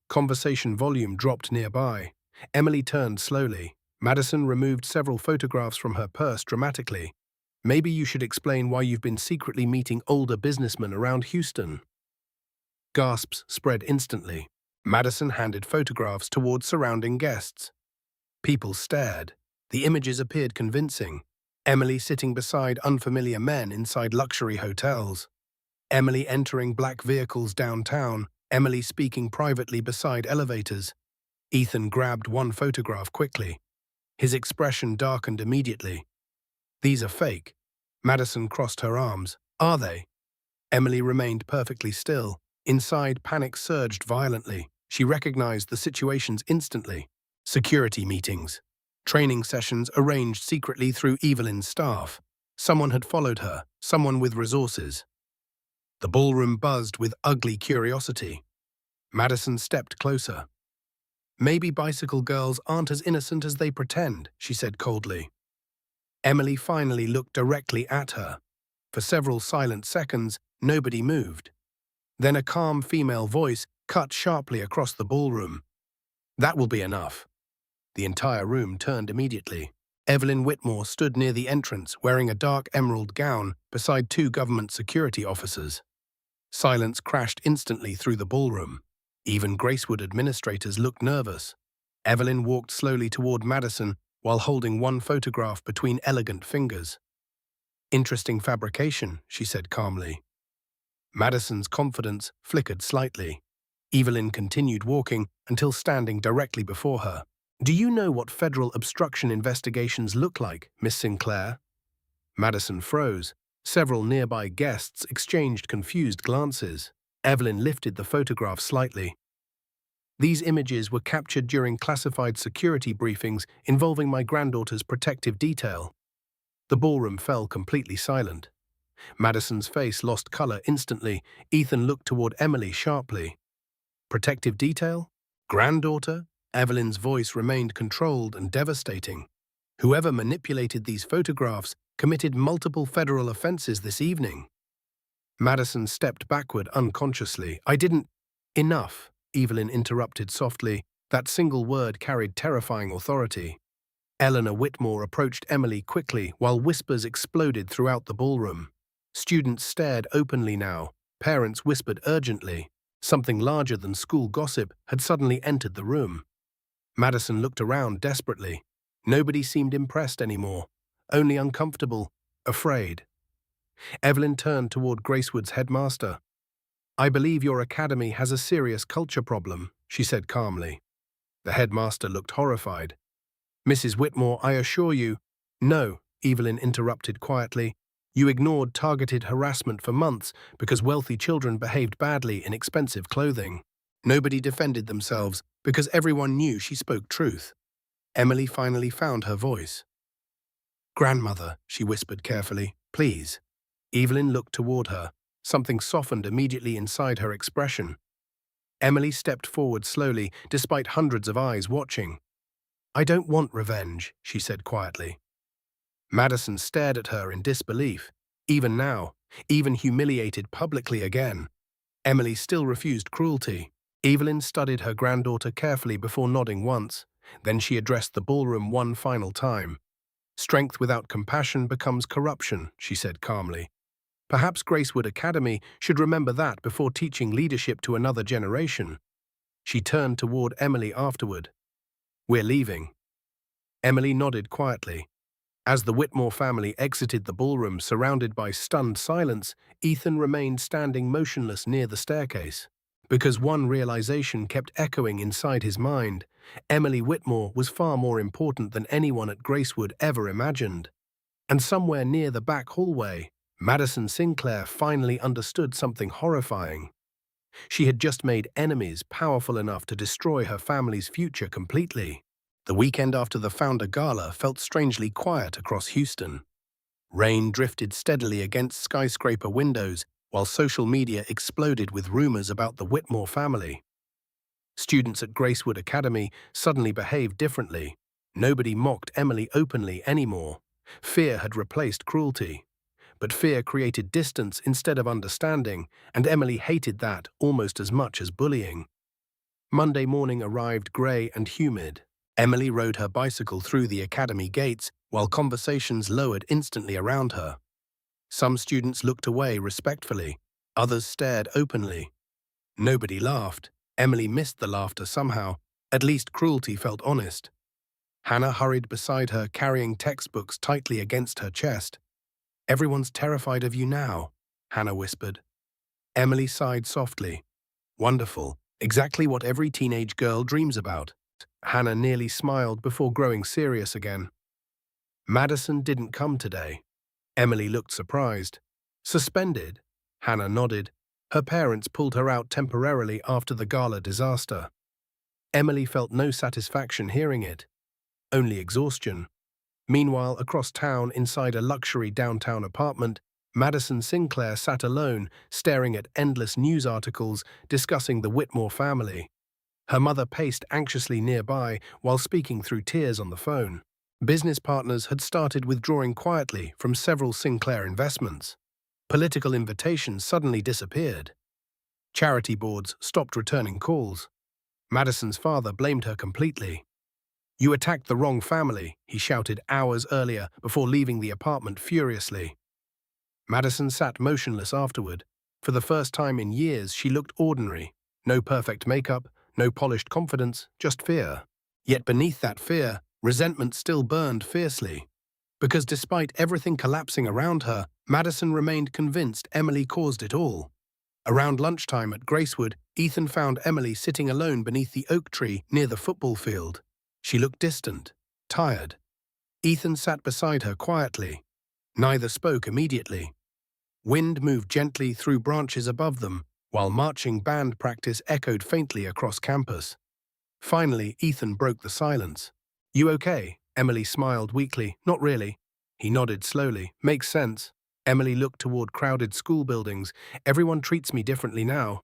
Conversation volume dropped nearby. Emily turned slowly. Madison removed several photographs from her purse dramatically. "Maybe you should explain why you've been secretly meeting older businessmen around Houston." Gasps spread instantly. Madison handed photographs toward surrounding guests. People stared. The images appeared convincing. Emily sitting beside unfamiliar men inside luxury hotels. Emily entering black vehicles downtown. Emily speaking privately beside elevators. Ethan grabbed one photograph quickly. His expression darkened immediately. "These are fake." Madison crossed her arms. "Are they?" Emily remained perfectly still. Inside, panic surged violently. She recognized the situations instantly. Security meetings. Training sessions arranged secretly through Evelyn's staff. Someone had followed her, someone with resources. The ballroom buzzed with ugly curiosity. Madison stepped closer. "Maybe bicycle girls aren't as innocent as they pretend," she said coldly. Emily finally looked directly at her. For several silent seconds, nobody moved. Then a calm female voice cut sharply across the ballroom. "That will be enough." The entire room turned immediately. Evelyn Whitmore stood near the entrance, wearing a dark emerald gown beside two government security officers. Silence crashed instantly through the ballroom. Even Gracewood administrators looked nervous. Evelyn walked slowly toward Madison while holding one photograph between elegant fingers. "Interesting fabrication," she said calmly. Madison's confidence flickered slightly. Evelyn continued walking until standing directly before her. "Do you know what federal obstruction investigations look like, Miss Sinclair?" Madison froze. Several nearby guests exchanged confused glances. Evelyn lifted the photograph slightly. "These images were captured during classified security briefings involving my granddaughter's protective detail." The ballroom fell completely silent. Madison's face lost color instantly. Ethan looked toward Emily sharply. "Protective detail? Granddaughter?" Evelyn's voice remained controlled and devastating. "Whoever manipulated these photographs committed multiple federal offenses this evening." Madison stepped backward unconsciously. "I didn't—" "Enough," Evelyn interrupted softly. That single word carried terrifying authority. Eleanor Whitmore approached Emily quickly while whispers exploded throughout the ballroom. Students stared openly now. Parents whispered urgently. Something larger than school gossip had suddenly entered the room. Madison looked around desperately. Nobody seemed impressed anymore, only uncomfortable, afraid. Evelyn turned toward Gracewood's headmaster. "I believe your academy has a serious culture problem," she said calmly. The headmaster looked horrified. "Mrs. Whitmore, I assure you—" "No," Evelyn interrupted quietly. "You ignored targeted harassment for months because wealthy children behaved badly in expensive clothing. Nobody defended themselves because everyone knew she spoke truth." Emily finally found her voice. "Grandmother," she whispered carefully, "please." Evelyn looked toward her. Something softened immediately inside her expression. Emily stepped forward slowly, despite hundreds of eyes watching. "I don't want revenge," she said quietly. Madison stared at her in disbelief. Even now, even humiliated publicly again, Emily still refused cruelty. Evelyn studied her granddaughter carefully before nodding once. Then she addressed the ballroom one final time. Strength without compassion becomes corruption, she said calmly. Perhaps Gracewood Academy should remember that before teaching leadership to another generation. She turned toward Emily afterward. We're leaving. Emily nodded quietly. As the Whitmore family exited the ballroom surrounded by stunned silence, Ethan remained standing motionless near the staircase. Because one realization kept echoing inside his mind: Emily Whitmore was far more important than anyone at Gracewood ever imagined. And somewhere near the back hallway, Madison Sinclair finally understood something horrifying. She had just made enemies powerful enough to destroy her family's future completely. The weekend after the Founder Gala felt strangely quiet across Houston. Rain drifted steadily against skyscraper windows, while social media exploded with rumors about the Whitmore family. Students at Gracewood Academy suddenly behaved differently. Nobody mocked Emily openly anymore. Fear had replaced cruelty. But fear created distance instead of understanding, and Emily hated that almost as much as bullying. Monday morning arrived grey and humid. Emily rode her bicycle through the academy gates while conversations lowered instantly around her. Some students looked away respectfully, others stared openly. Nobody laughed. Emily missed the laughter somehow. At least cruelty felt honest. Hannah hurried beside her, carrying textbooks tightly against her chest. "Everyone's terrified of you now," Hannah whispered. Emily sighed softly. "Wonderful. Exactly what every teenage girl dreams about." Hannah nearly smiled before growing serious again. "Madison didn't come today." Emily looked surprised. "Suspended?" Hannah nodded. Her parents pulled her out temporarily after the gala disaster. Emily felt no satisfaction hearing it, only exhaustion. Meanwhile, across town, inside a luxury downtown apartment, Madison Sinclair sat alone, staring at endless news articles discussing the Whitmore family. Her mother paced anxiously nearby while speaking through tears on the phone. Business partners had started withdrawing quietly from several Sinclair investments. Political invitations suddenly disappeared. Charity boards stopped returning calls. Madison's father blamed her completely. "You attacked the wrong family," he shouted hours earlier before leaving the apartment furiously. Madison sat motionless afterward. For the first time in years, she looked ordinary. No perfect makeup, no polished confidence, just fear. Yet beneath that fear, resentment still burned fiercely. Because despite everything collapsing around her, Madison remained convinced Emily caused it all. Around lunchtime at Gracewood, Ethan found Emily sitting alone beneath the oak tree near the football field. She looked distant, tired. Ethan sat beside her quietly. Neither spoke immediately. Wind moved gently through branches above them, while marching band practice echoed faintly across campus. Finally, Ethan broke the silence. "You okay?" Emily smiled weakly. "Not really." He nodded slowly. "Makes sense." Emily looked toward crowded school buildings. "Everyone treats me differently now."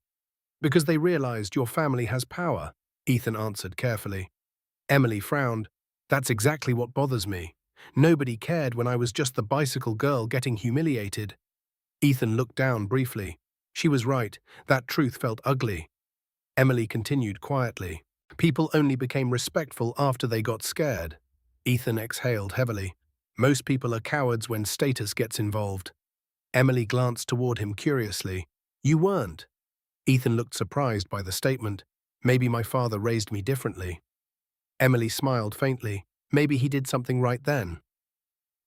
"Because they realized your family has power," Ethan answered carefully. Emily frowned. "That's exactly what bothers me. Nobody cared when I was just the bicycle girl getting humiliated." Ethan looked down briefly. She was right. That truth felt ugly. Emily continued quietly. "People only became respectful after they got scared." Ethan exhaled heavily. "Most people are cowards when status gets involved." Emily glanced toward him curiously. "You weren't." Ethan looked surprised by the statement. "Maybe my father raised me differently." Emily smiled faintly. Maybe he did something right then.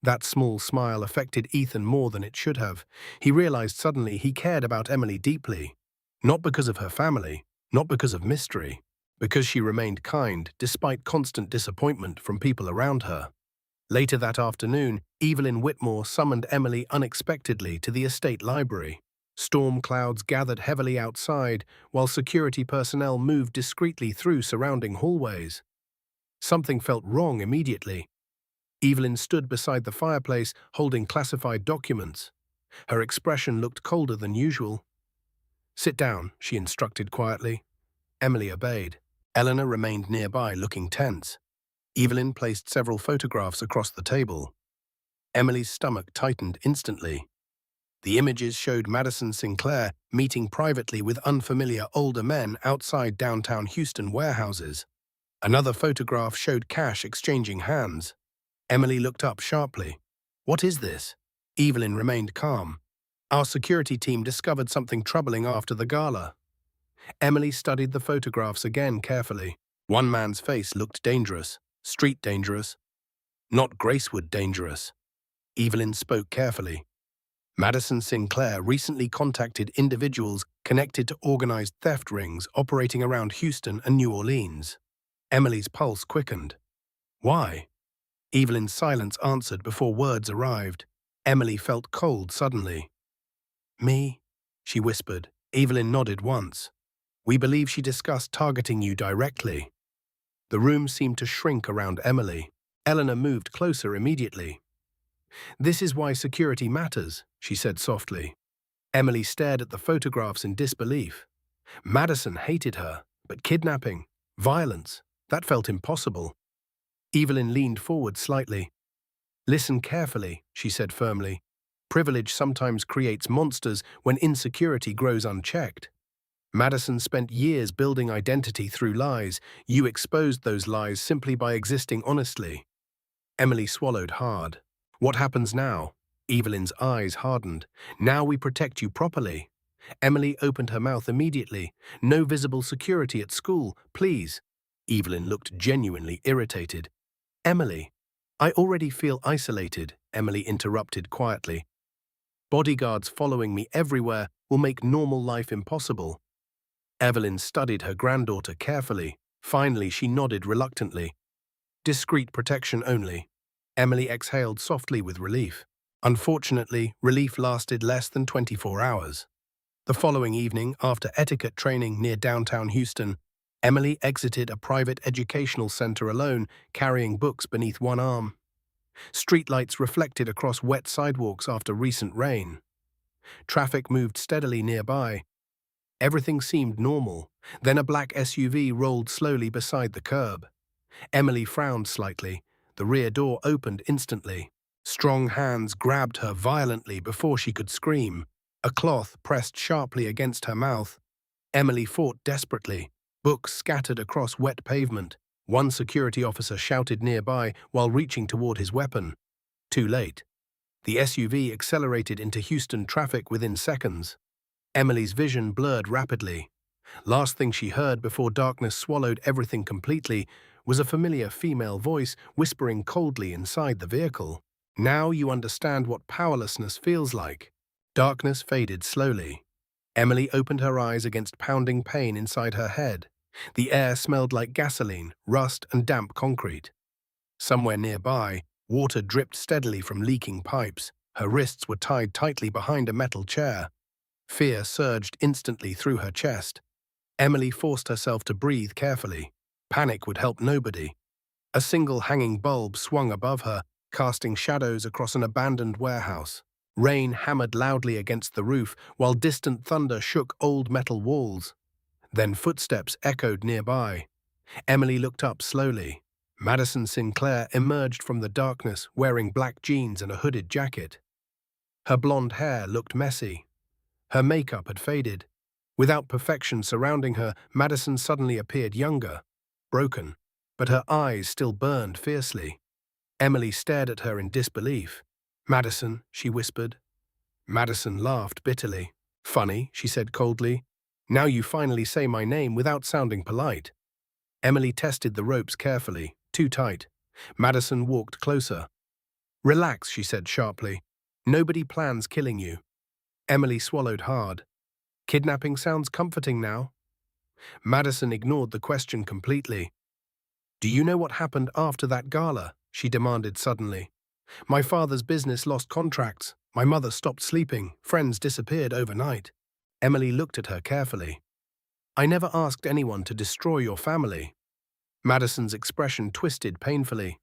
That small smile affected Ethan more than it should have. He realized suddenly he cared about Emily deeply. Not because of her family, not because of mystery, because she remained kind despite constant disappointment from people around her. Later that afternoon, Evelyn Whitmore summoned Emily unexpectedly to the estate library. Storm clouds gathered heavily outside, while security personnel moved discreetly through surrounding hallways. Something felt wrong immediately. Evelyn stood beside the fireplace, holding classified documents. Her expression looked colder than usual. "Sit down," she instructed quietly. Emily obeyed. Eleanor remained nearby, looking tense. Evelyn placed several photographs across the table. Emily's stomach tightened instantly. The images showed Madison Sinclair meeting privately with unfamiliar older men outside downtown Houston warehouses. Another photograph showed cash exchanging hands. Emily looked up sharply. What is this? Evelyn remained calm. Our security team discovered something troubling after the gala. Emily studied the photographs again carefully. One man's face looked dangerous. Street dangerous. Not Gracewood dangerous. Evelyn spoke carefully. Madison Sinclair recently contacted individuals connected to organized theft rings operating around Houston and New Orleans. Emily's pulse quickened. Why? Evelyn's silence answered before words arrived. Emily felt cold suddenly. Me? She whispered. Evelyn nodded once. We believe she discussed targeting you directly. The room seemed to shrink around Emily. Eleanor moved closer immediately. This is why security matters, she said softly. Emily stared at the photographs in disbelief. Madison hated her, but kidnapping, violence, that felt impossible. Evelyn leaned forward slightly. Listen carefully, she said firmly. Privilege sometimes creates monsters when insecurity grows unchecked. Madison spent years building identity through lies. You exposed those lies simply by existing honestly. Emily swallowed hard. What happens now? Evelyn's eyes hardened. Now we protect you properly. Emily opened her mouth immediately. No visible security at school, please. Evelyn looked genuinely irritated. Emily, I already feel isolated, Emily interrupted quietly. Bodyguards following me everywhere will make normal life impossible. Evelyn studied her granddaughter carefully. Finally, she nodded reluctantly. Discreet protection only. Emily exhaled softly with relief. Unfortunately, relief lasted less than 24 hours. The following evening, after etiquette training near downtown Houston, Emily exited a private educational center alone, carrying books beneath one arm. Streetlights reflected across wet sidewalks after recent rain. Traffic moved steadily nearby. Everything seemed normal. Then a black SUV rolled slowly beside the curb. Emily frowned slightly. The rear door opened instantly. Strong hands grabbed her violently before she could scream. A cloth pressed sharply against her mouth. Emily fought desperately. Books scattered across wet pavement. One security officer shouted nearby while reaching toward his weapon. Too late. The SUV accelerated into Houston traffic within seconds. Emily's vision blurred rapidly. Last thing she heard before darkness swallowed everything completely was a familiar female voice whispering coldly inside the vehicle. Now you understand what powerlessness feels like. Darkness faded slowly. Emily opened her eyes against pounding pain inside her head. The air smelled like gasoline, rust, and damp concrete. Somewhere nearby, water dripped steadily from leaking pipes. Her wrists were tied tightly behind a metal chair. Fear surged instantly through her chest. Emily forced herself to breathe carefully. Panic would help nobody. A single hanging bulb swung above her, casting shadows across an abandoned warehouse. Rain hammered loudly against the roof, while distant thunder shook old metal walls. Then footsteps echoed nearby. Emily looked up slowly. Madison Sinclair emerged from the darkness wearing black jeans and a hooded jacket. Her blonde hair looked messy. Her makeup had faded. Without perfection surrounding her, Madison suddenly appeared younger, broken, but her eyes still burned fiercely. Emily stared at her in disbelief. Madison, she whispered. Madison laughed bitterly. Funny, she said coldly. Now you finally say my name without sounding polite. Emily tested the ropes carefully, too tight. Madison walked closer. Relax, she said sharply. Nobody plans killing you. Emily swallowed hard. Kidnapping sounds comforting now. Madison ignored the question completely. Do you know what happened after that gala? She demanded suddenly. My father's business lost contracts. My mother stopped sleeping. Friends disappeared overnight. Emily looked at her carefully. I never asked anyone to destroy your family. Madison's expression twisted painfully.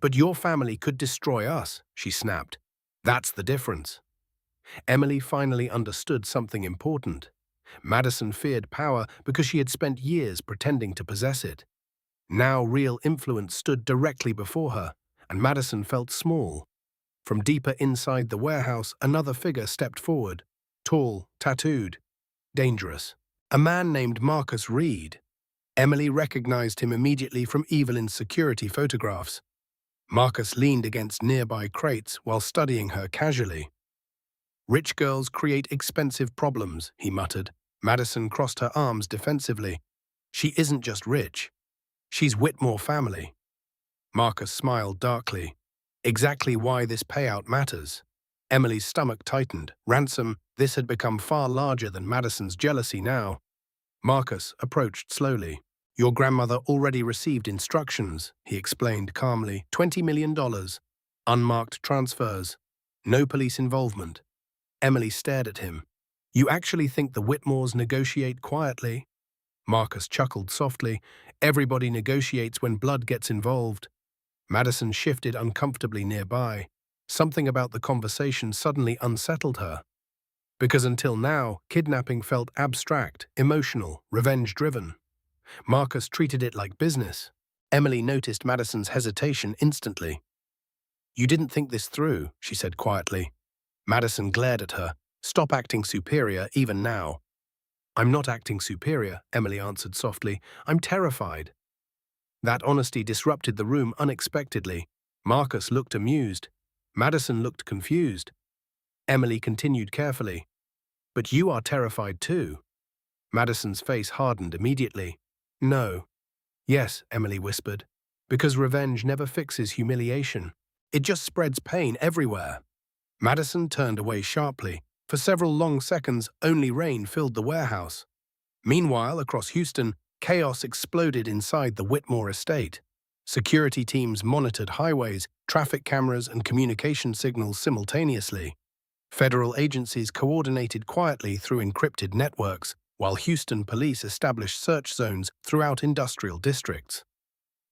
But your family could destroy us, she snapped. That's the difference. Emily finally understood something important. Madison feared power because she had spent years pretending to possess it. Now real influence stood directly before her, and Madison felt small. From deeper inside the warehouse, another figure stepped forward. Tall, tattooed, dangerous. A man named Marcus Reed. Emily recognized him immediately from Evelyn's security photographs. Marcus leaned against nearby crates while studying her casually. "Rich girls create expensive problems," he muttered. Madison crossed her arms defensively. "She isn't just rich. She's Whitmore family." Marcus smiled darkly. "Exactly why this payout matters." Emily's stomach tightened. Ransom, this had become far larger than Madison's jealousy now. Marcus approached slowly. "Your grandmother already received instructions," he explained calmly. $20 million. Unmarked transfers. No police involvement. Emily stared at him. "You actually think the Whitmores negotiate quietly?" Marcus chuckled softly. "Everybody negotiates when blood gets involved." Madison shifted uncomfortably nearby. Something about the conversation suddenly unsettled her. Because until now, kidnapping felt abstract, emotional, revenge-driven. Marcus treated it like business. Emily noticed Madison's hesitation instantly. "You didn't think this through," she said quietly. Madison glared at her. "Stop acting superior, even now." "I'm not acting superior," Emily answered softly. "I'm terrified." That honesty disrupted the room unexpectedly. Marcus looked amused. Madison looked confused. Emily continued carefully. "But you are terrified too." Madison's face hardened immediately. "No." "Yes," Emily whispered. "Because revenge never fixes humiliation. It just spreads pain everywhere." Madison turned away sharply. For several long seconds, only rain filled the warehouse. Meanwhile, across Houston, chaos exploded inside the Whitmore estate. Security teams monitored highways, traffic cameras, and communication signals simultaneously. Federal agencies coordinated quietly through encrypted networks, while Houston police established search zones throughout industrial districts.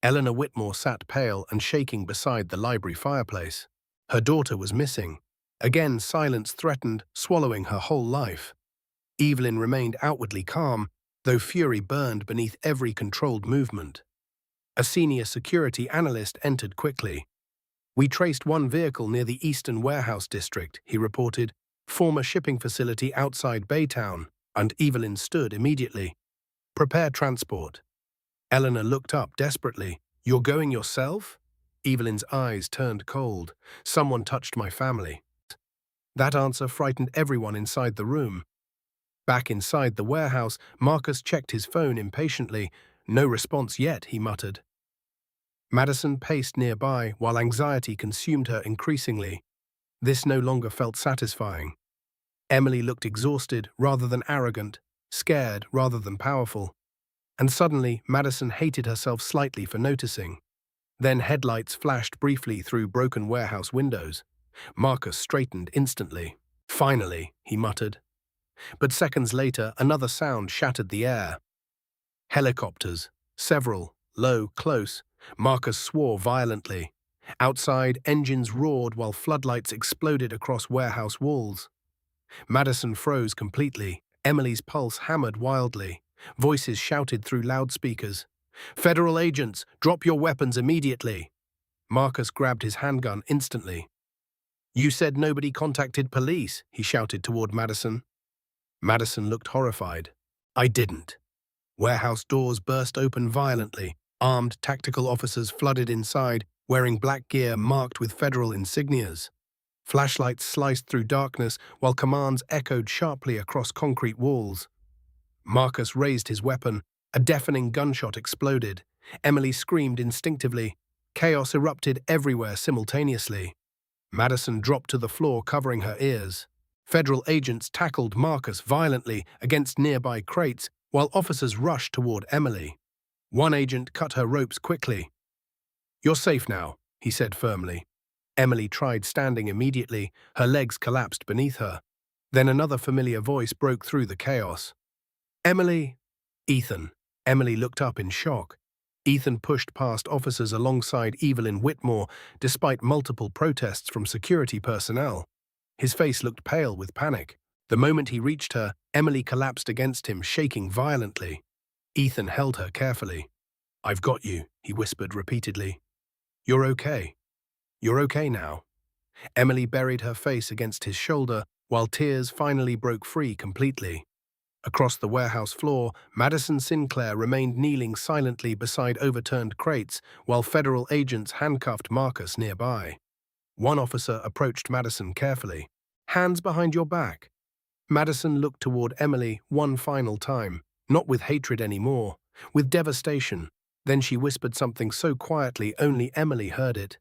Eleanor Whitmore sat pale and shaking beside the library fireplace. Her daughter was missing. Again, silence threatened, swallowing her whole life. Evelyn remained outwardly calm, though fury burned beneath every controlled movement. A senior security analyst entered quickly. "We traced one vehicle near the Eastern Warehouse District," he reported, "former shipping facility outside Baytown," and Evelyn stood immediately. "Prepare transport." Eleanor looked up desperately. "You're going yourself?" Evelyn's eyes turned cold. "Someone touched my family." That answer frightened everyone inside the room. Back inside the warehouse, Marcus checked his phone impatiently. "No response yet," he muttered. Madison paced nearby while anxiety consumed her increasingly. This no longer felt satisfying. Emily looked exhausted rather than arrogant, scared rather than powerful. And suddenly, Madison hated herself slightly for noticing. Then headlights flashed briefly through broken warehouse windows. Marcus straightened instantly. "Finally," he muttered. But seconds later, another sound shattered the air. Helicopters. Several. Low, close. Marcus swore violently. Outside, engines roared while floodlights exploded across warehouse walls. Madison froze completely. Emily's pulse hammered wildly. Voices shouted through loudspeakers. "Federal agents, drop your weapons immediately." Marcus grabbed his handgun instantly. "You said nobody contacted police," he shouted toward Madison. Madison looked horrified. "I didn't." Warehouse doors burst open violently. Armed tactical officers flooded inside, wearing black gear marked with federal insignias. Flashlights sliced through darkness while commands echoed sharply across concrete walls. Marcus raised his weapon. A deafening gunshot exploded. Emily screamed instinctively. Chaos erupted everywhere simultaneously. Madison dropped to the floor, covering her ears. Federal agents tackled Marcus violently against nearby crates, while officers rushed toward Emily. One agent cut her ropes quickly. "You're safe now," he said firmly. Emily tried standing immediately. Her legs collapsed beneath her. Then another familiar voice broke through the chaos. "Emily!" "Ethan." Emily looked up in shock. Ethan pushed past officers alongside Evelyn Whitmore, despite multiple protests from security personnel. His face looked pale with panic. The moment he reached her, Emily collapsed against him, shaking violently. Ethan held her carefully. "I've got you," he whispered repeatedly. "You're okay. You're okay now." Emily buried her face against his shoulder, while tears finally broke free completely. Across the warehouse floor, Madison Sinclair remained kneeling silently beside overturned crates while federal agents handcuffed Marcus nearby. One officer approached Madison carefully. "Hands behind your back." Madison looked toward Emily one final time, not with hatred anymore, with devastation. Then she whispered something so quietly only Emily heard it.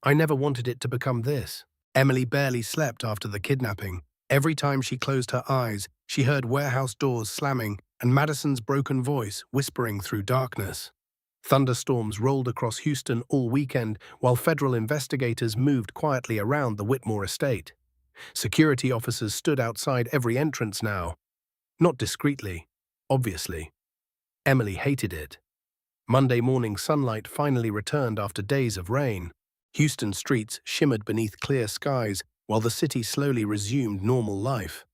"I never wanted it to become this." Emily barely slept after the kidnapping. Every time she closed her eyes, she heard warehouse doors slamming and Madison's broken voice whispering through darkness. Thunderstorms rolled across Houston all weekend while federal investigators moved quietly around the Whitmore estate. Security officers stood outside every entrance now. Not discreetly, obviously. Emily hated it. Monday morning sunlight finally returned after days of rain. Houston streets shimmered beneath clear skies while the city slowly resumed normal life.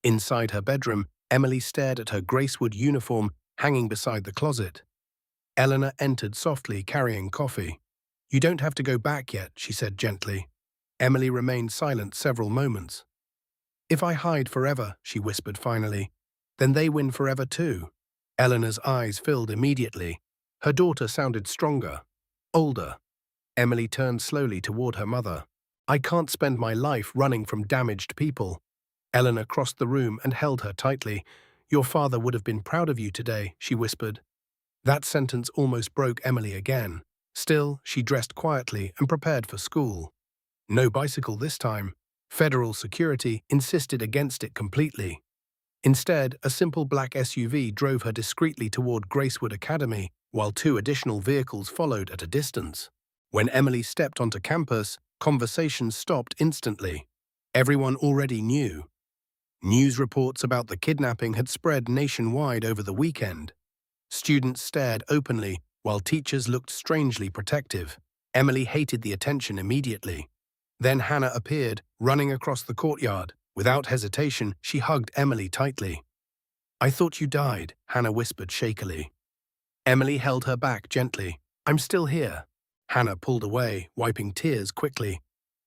Inside her bedroom, Emily stared at her Gracewood uniform hanging beside the closet. Eleanor entered softly, carrying coffee. "You don't have to go back yet," she said gently. Emily remained silent several moments. "If I hide forever," she whispered finally, "then they win forever too." Eleanor's eyes filled immediately. Her daughter sounded stronger, older. Emily turned slowly toward her mother. "I can't spend my life running from damaged people." Eleanor crossed the room and held her tightly. "Your father would have been proud of you today," she whispered. That sentence almost broke Emily again. Still, she dressed quietly and prepared for school. No bicycle this time. Federal security insisted against it completely. Instead, a simple black SUV drove her discreetly toward Gracewood Academy, while two additional vehicles followed at a distance. When Emily stepped onto campus, conversations stopped instantly. Everyone already knew. News reports about the kidnapping had spread nationwide over the weekend. Students stared openly, while teachers looked strangely protective. Emily hated the attention immediately. Then Hannah appeared, running across the courtyard. Without hesitation, she hugged Emily tightly. "I thought you died," Hannah whispered shakily. Emily held her back gently. "I'm still here." Hannah pulled away, wiping tears quickly.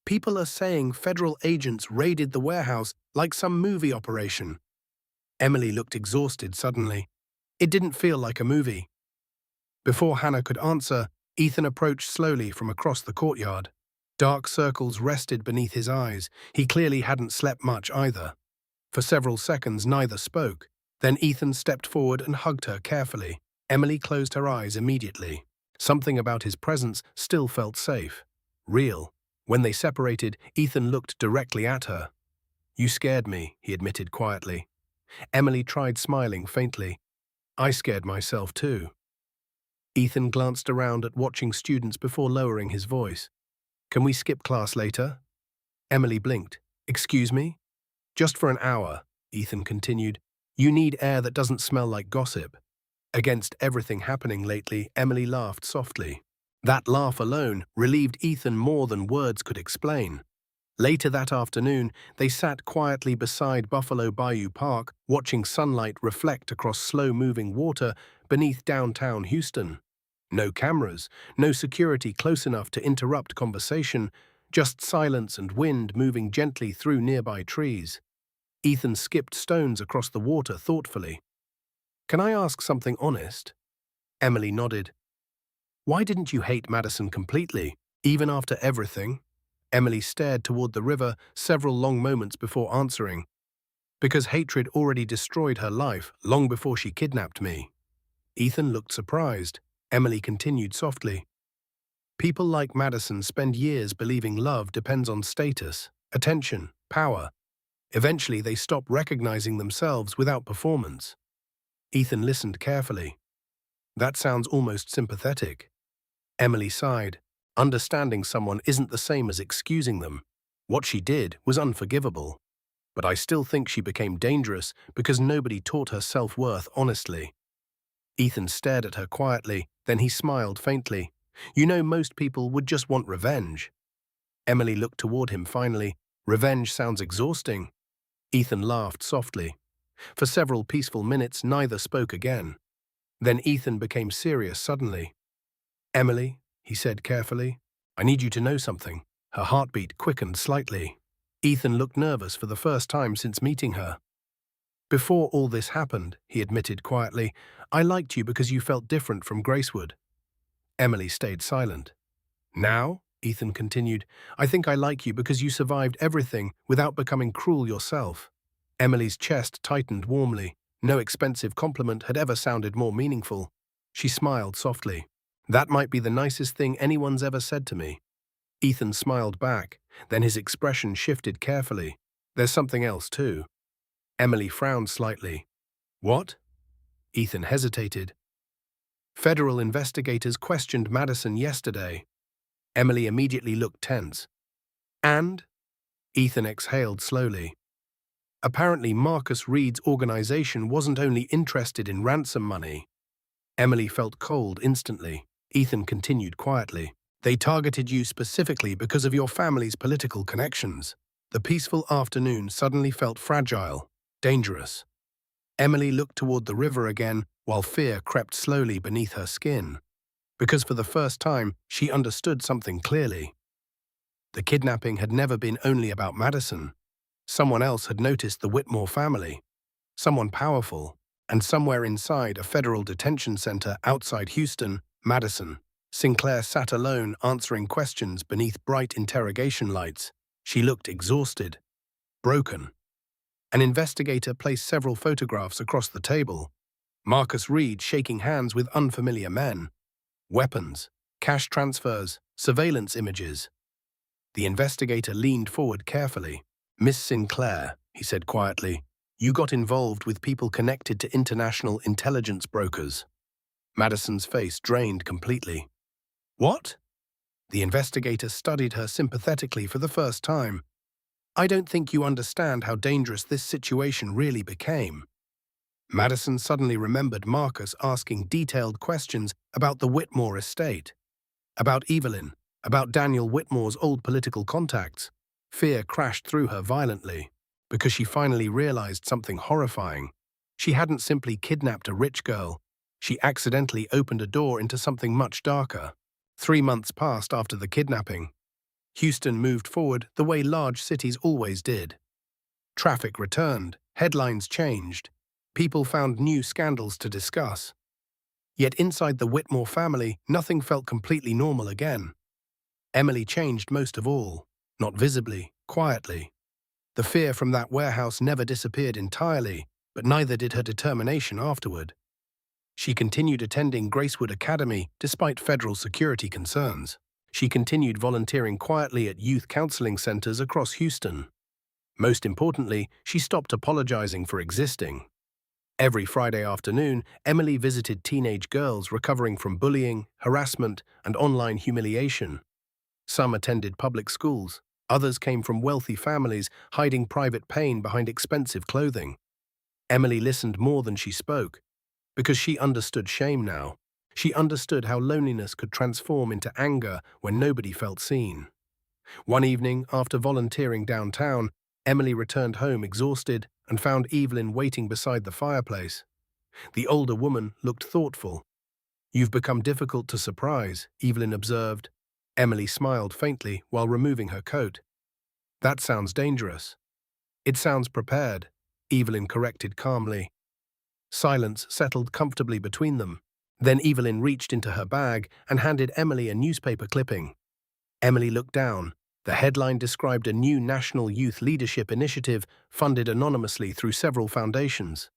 "People are saying federal agents raided the warehouse like some movie operation." Emily looked exhausted suddenly. It didn't feel like a movie. Before Hannah could answer, Ethan approached slowly from across the courtyard. Dark circles rested beneath his eyes. He clearly hadn't slept much either. For several seconds, neither spoke. Then Ethan stepped forward and hugged her carefully. Emily closed her eyes immediately. Something about his presence still felt safe. Real. When they separated, Ethan looked directly at her. "You scared me," he admitted quietly. Emily tried smiling faintly. "I scared myself too." Ethan glanced around at watching students before lowering his voice. "Can we skip class later?" Emily blinked. "Excuse me?" "Just for an hour," Ethan continued. "You need air that doesn't smell like gossip." Against everything happening lately, Emily laughed softly. That laugh alone relieved Ethan more than words could explain. Later that afternoon, they sat quietly beside Buffalo Bayou Park, watching sunlight reflect across slow-moving water beneath downtown Houston. No cameras, no security close enough to interrupt conversation, just silence and wind moving gently through nearby trees. Ethan skipped stones across the water thoughtfully. "Can I ask something honest?" Emily nodded. "Why didn't you hate Madison completely, even after everything?" Emily stared toward the river several long moments before answering. "Because hatred already destroyed her life long before she kidnapped me." Ethan looked surprised. Emily continued softly. "People like Madison spend years believing love depends on status, attention, power. Eventually they stop recognizing themselves without performance." Ethan listened carefully. "That sounds almost sympathetic." Emily sighed. Understanding someone isn't the same as excusing them. What she did was unforgivable. But I still think she became dangerous because nobody taught her self-worth honestly. Ethan stared at her quietly, then he smiled faintly. "You know, most people would just want revenge." Emily looked toward him finally. "Revenge sounds exhausting." Ethan laughed softly. For several peaceful minutes, neither spoke again. Then Ethan became serious suddenly. "Emily," he said carefully, "I need you to know something." Her heartbeat quickened slightly. Ethan looked nervous for the first time since meeting her. Before all this happened, he admitted quietly, I liked you because you felt different from Gracewood. Emily stayed silent. Now, Ethan continued, I think I like you because you survived everything without becoming cruel yourself. Emily's chest tightened warmly. No expensive compliment had ever sounded more meaningful. She smiled softly. That might be the nicest thing anyone's ever said to me. Ethan smiled back, then his expression shifted carefully. There's something else too. Emily frowned slightly. What? Ethan hesitated. Federal investigators questioned Madison yesterday. Emily immediately looked tense. And? Ethan exhaled slowly. Apparently Marcus Reed's organization wasn't only interested in ransom money. Emily felt cold instantly. Ethan continued quietly. They targeted you specifically because of your family's political connections. The peaceful afternoon suddenly felt fragile, dangerous. Emily looked toward the river again while fear crept slowly beneath her skin. Because for the first time, she understood something clearly. The kidnapping had never been only about Madison. Someone else had noticed the Whitmore family. Someone powerful, and somewhere inside a federal detention center outside Houston, Madison. Sinclair sat alone answering questions beneath bright interrogation lights. She looked exhausted, broken. An investigator placed several photographs across the table. Marcus Reed shaking hands with unfamiliar men. Weapons, cash transfers, surveillance images. The investigator leaned forward carefully. Miss Sinclair, he said quietly, you got involved with people connected to international intelligence brokers. Madison's face drained completely. What? The investigator studied her sympathetically for the first time. I don't think you understand how dangerous this situation really became. Madison suddenly remembered Marcus asking detailed questions about the Whitmore estate, about Evelyn, about Daniel Whitmore's old political contacts. Fear crashed through her violently, because she finally realized something horrifying. She hadn't simply kidnapped a rich girl. She accidentally opened a door into something much darker. 3 months passed after the kidnapping. Houston moved forward the way large cities always did. Traffic returned, headlines changed. People found new scandals to discuss. Yet inside the Whitmore family, nothing felt completely normal again. Emily changed most of all, not visibly, quietly. The fear from that warehouse never disappeared entirely, but neither did her determination afterward. She continued attending Gracewood Academy despite federal security concerns. She continued volunteering quietly at youth counseling centers across Houston. Most importantly, she stopped apologizing for existing. Every Friday afternoon, Emily visited teenage girls recovering from bullying, harassment, and online humiliation. Some attended public schools. Others came from wealthy families, hiding private pain behind expensive clothing. Emily listened more than she spoke, because she understood shame now. She understood how loneliness could transform into anger when nobody felt seen. One evening, after volunteering downtown, Emily returned home exhausted and found Evelyn waiting beside the fireplace. The older woman looked thoughtful. You've become difficult to surprise, Evelyn observed. Emily smiled faintly while removing her coat. That sounds dangerous. It sounds prepared, Evelyn corrected calmly. Silence settled comfortably between them. Then Evelyn reached into her bag and handed Emily a newspaper clipping. Emily looked down. The headline described a new national youth leadership initiative funded anonymously through several foundations.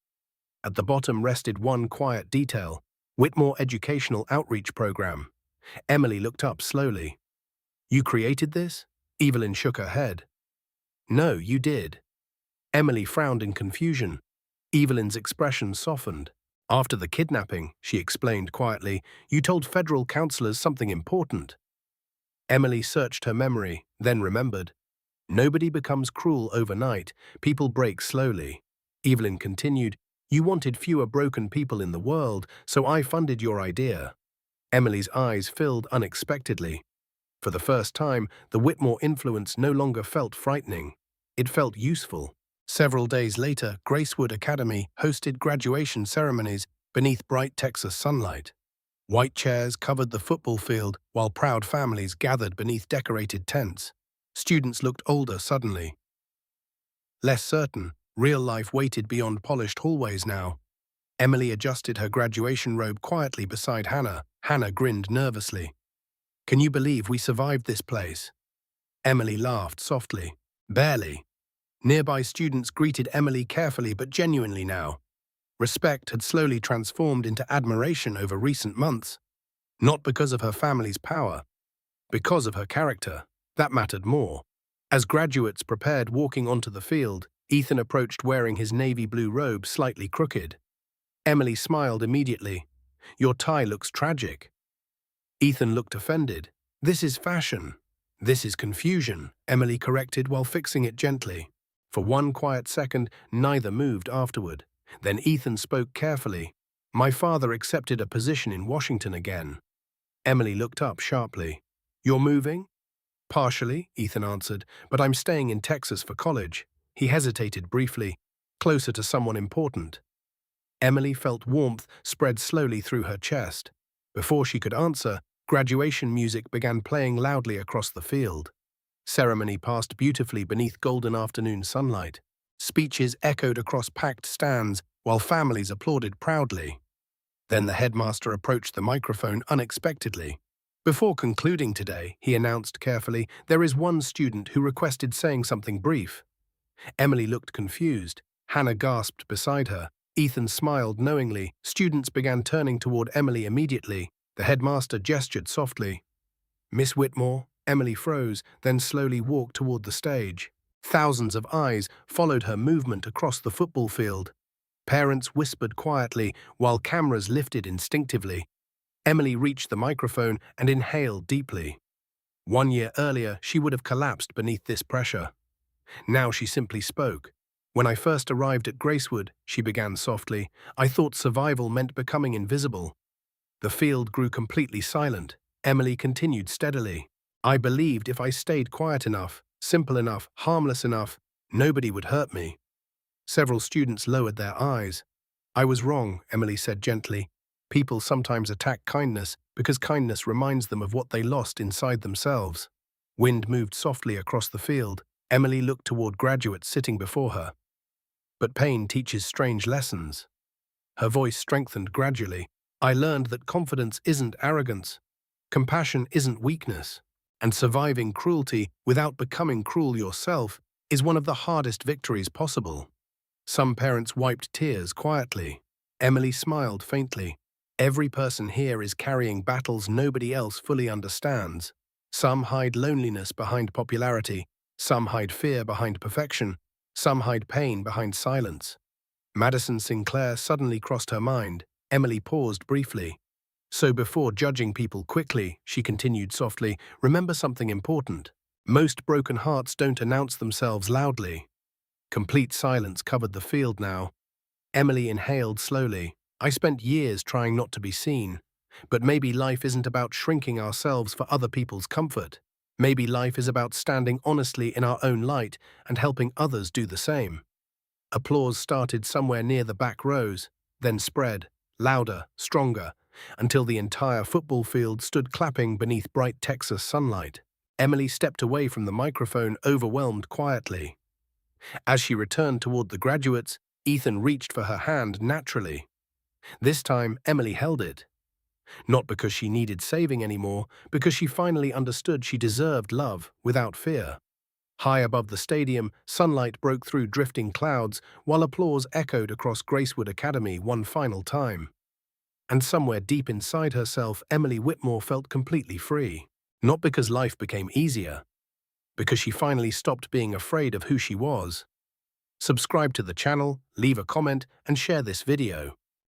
At the bottom rested one quiet detail: Whitmore Educational Outreach Program. Emily looked up slowly. You created this? Evelyn shook her head. No, you did. Emily frowned in confusion. Evelyn's expression softened. After the kidnapping, she explained quietly, you told federal counselors something important. Emily searched her memory, then remembered. Nobody becomes cruel overnight. People break slowly. Evelyn continued, you wanted fewer broken people in the world, so I funded your idea. Emily's eyes filled unexpectedly. For the first time, the Whitmore influence no longer felt frightening. It felt useful. Several days later, Gracewood Academy hosted graduation ceremonies beneath bright Texas sunlight. White chairs covered the football field while proud families gathered beneath decorated tents. Students looked older suddenly. Less certain, Real life waited beyond polished hallways now. Emily adjusted her graduation robe quietly beside Hannah. Hannah grinned nervously. "Can you believe we survived this place?" Emily laughed softly. "Barely." Nearby students greeted Emily carefully but genuinely now. Respect had slowly transformed into admiration over recent months. Not because of her family's power, because of her character. That mattered more. As graduates prepared walking onto the field, Ethan approached wearing his navy blue robe slightly crooked. Emily smiled immediately. "Your tie looks tragic." Ethan looked offended. "This is fashion." "This is confusion," Emily corrected while fixing it gently. For one quiet second, neither moved afterward. Then Ethan spoke carefully. "My father accepted a position in Washington again." Emily looked up sharply. "You're moving?" "Partially," Ethan answered, "but I'm staying in Texas for college." He hesitated briefly, closer to someone important. Emily felt warmth spread slowly through her chest. Before she could answer, graduation music began playing loudly across the field. Ceremony passed beautifully beneath golden afternoon sunlight. Speeches echoed across packed stands while families applauded proudly. Then the headmaster approached the microphone unexpectedly. "Before concluding today," he announced carefully, "there is one student who requested saying something brief." Emily looked confused. Hannah gasped beside her. Ethan smiled knowingly. Students began turning toward Emily immediately. The headmaster gestured softly. "Miss Whitmore." Emily froze, then slowly walked toward the stage. Thousands of eyes followed her movement across the football field. Parents whispered quietly, while cameras lifted instinctively. Emily reached the microphone and inhaled deeply. 1 year earlier, she would have collapsed beneath this pressure. Now she simply spoke. "When I first arrived at Gracewood," she began softly, "I thought survival meant becoming invisible." The field grew completely silent. Emily continued steadily. "I believed if I stayed quiet enough, simple enough, harmless enough, nobody would hurt me." Several students lowered their eyes. "I was wrong," Emily said gently. "People sometimes attack kindness because kindness reminds them of what they lost inside themselves." Wind moved softly across the field. Emily looked toward graduates sitting before her. "But pain teaches strange lessons." Her voice strengthened gradually. "I learned that confidence isn't arrogance. Compassion isn't weakness. And surviving cruelty without becoming cruel yourself is one of the hardest victories possible." Some parents wiped tears quietly. Emily smiled faintly. "Every person here is carrying battles nobody else fully understands. Some hide loneliness behind popularity. Some hide fear behind perfection. Some hide pain behind silence." Madison Sinclair suddenly crossed her mind. Emily paused briefly. "So before judging people quickly," she continued softly, "remember something important. Most broken hearts don't announce themselves loudly." Complete silence covered the field now. Emily inhaled slowly. "I spent years trying not to be seen. But maybe life isn't about shrinking ourselves for other people's comfort. Maybe life is about standing honestly in our own light and helping others do the same." Applause started somewhere near the back rows, then spread, louder, stronger, until the entire football field stood clapping beneath bright Texas sunlight. Emily stepped away from the microphone, overwhelmed quietly. As she returned toward the graduates, Ethan reached for her hand naturally. This time, Emily held it. Not because she needed saving anymore, because she finally understood she deserved love without fear. High above the stadium, sunlight broke through drifting clouds, while applause echoed across Gracewood Academy one final time. And somewhere deep inside herself, Emily Whitmore felt completely free. Not because life became easier, because she finally stopped being afraid of who she was. Subscribe to the channel, leave a comment, and share this video.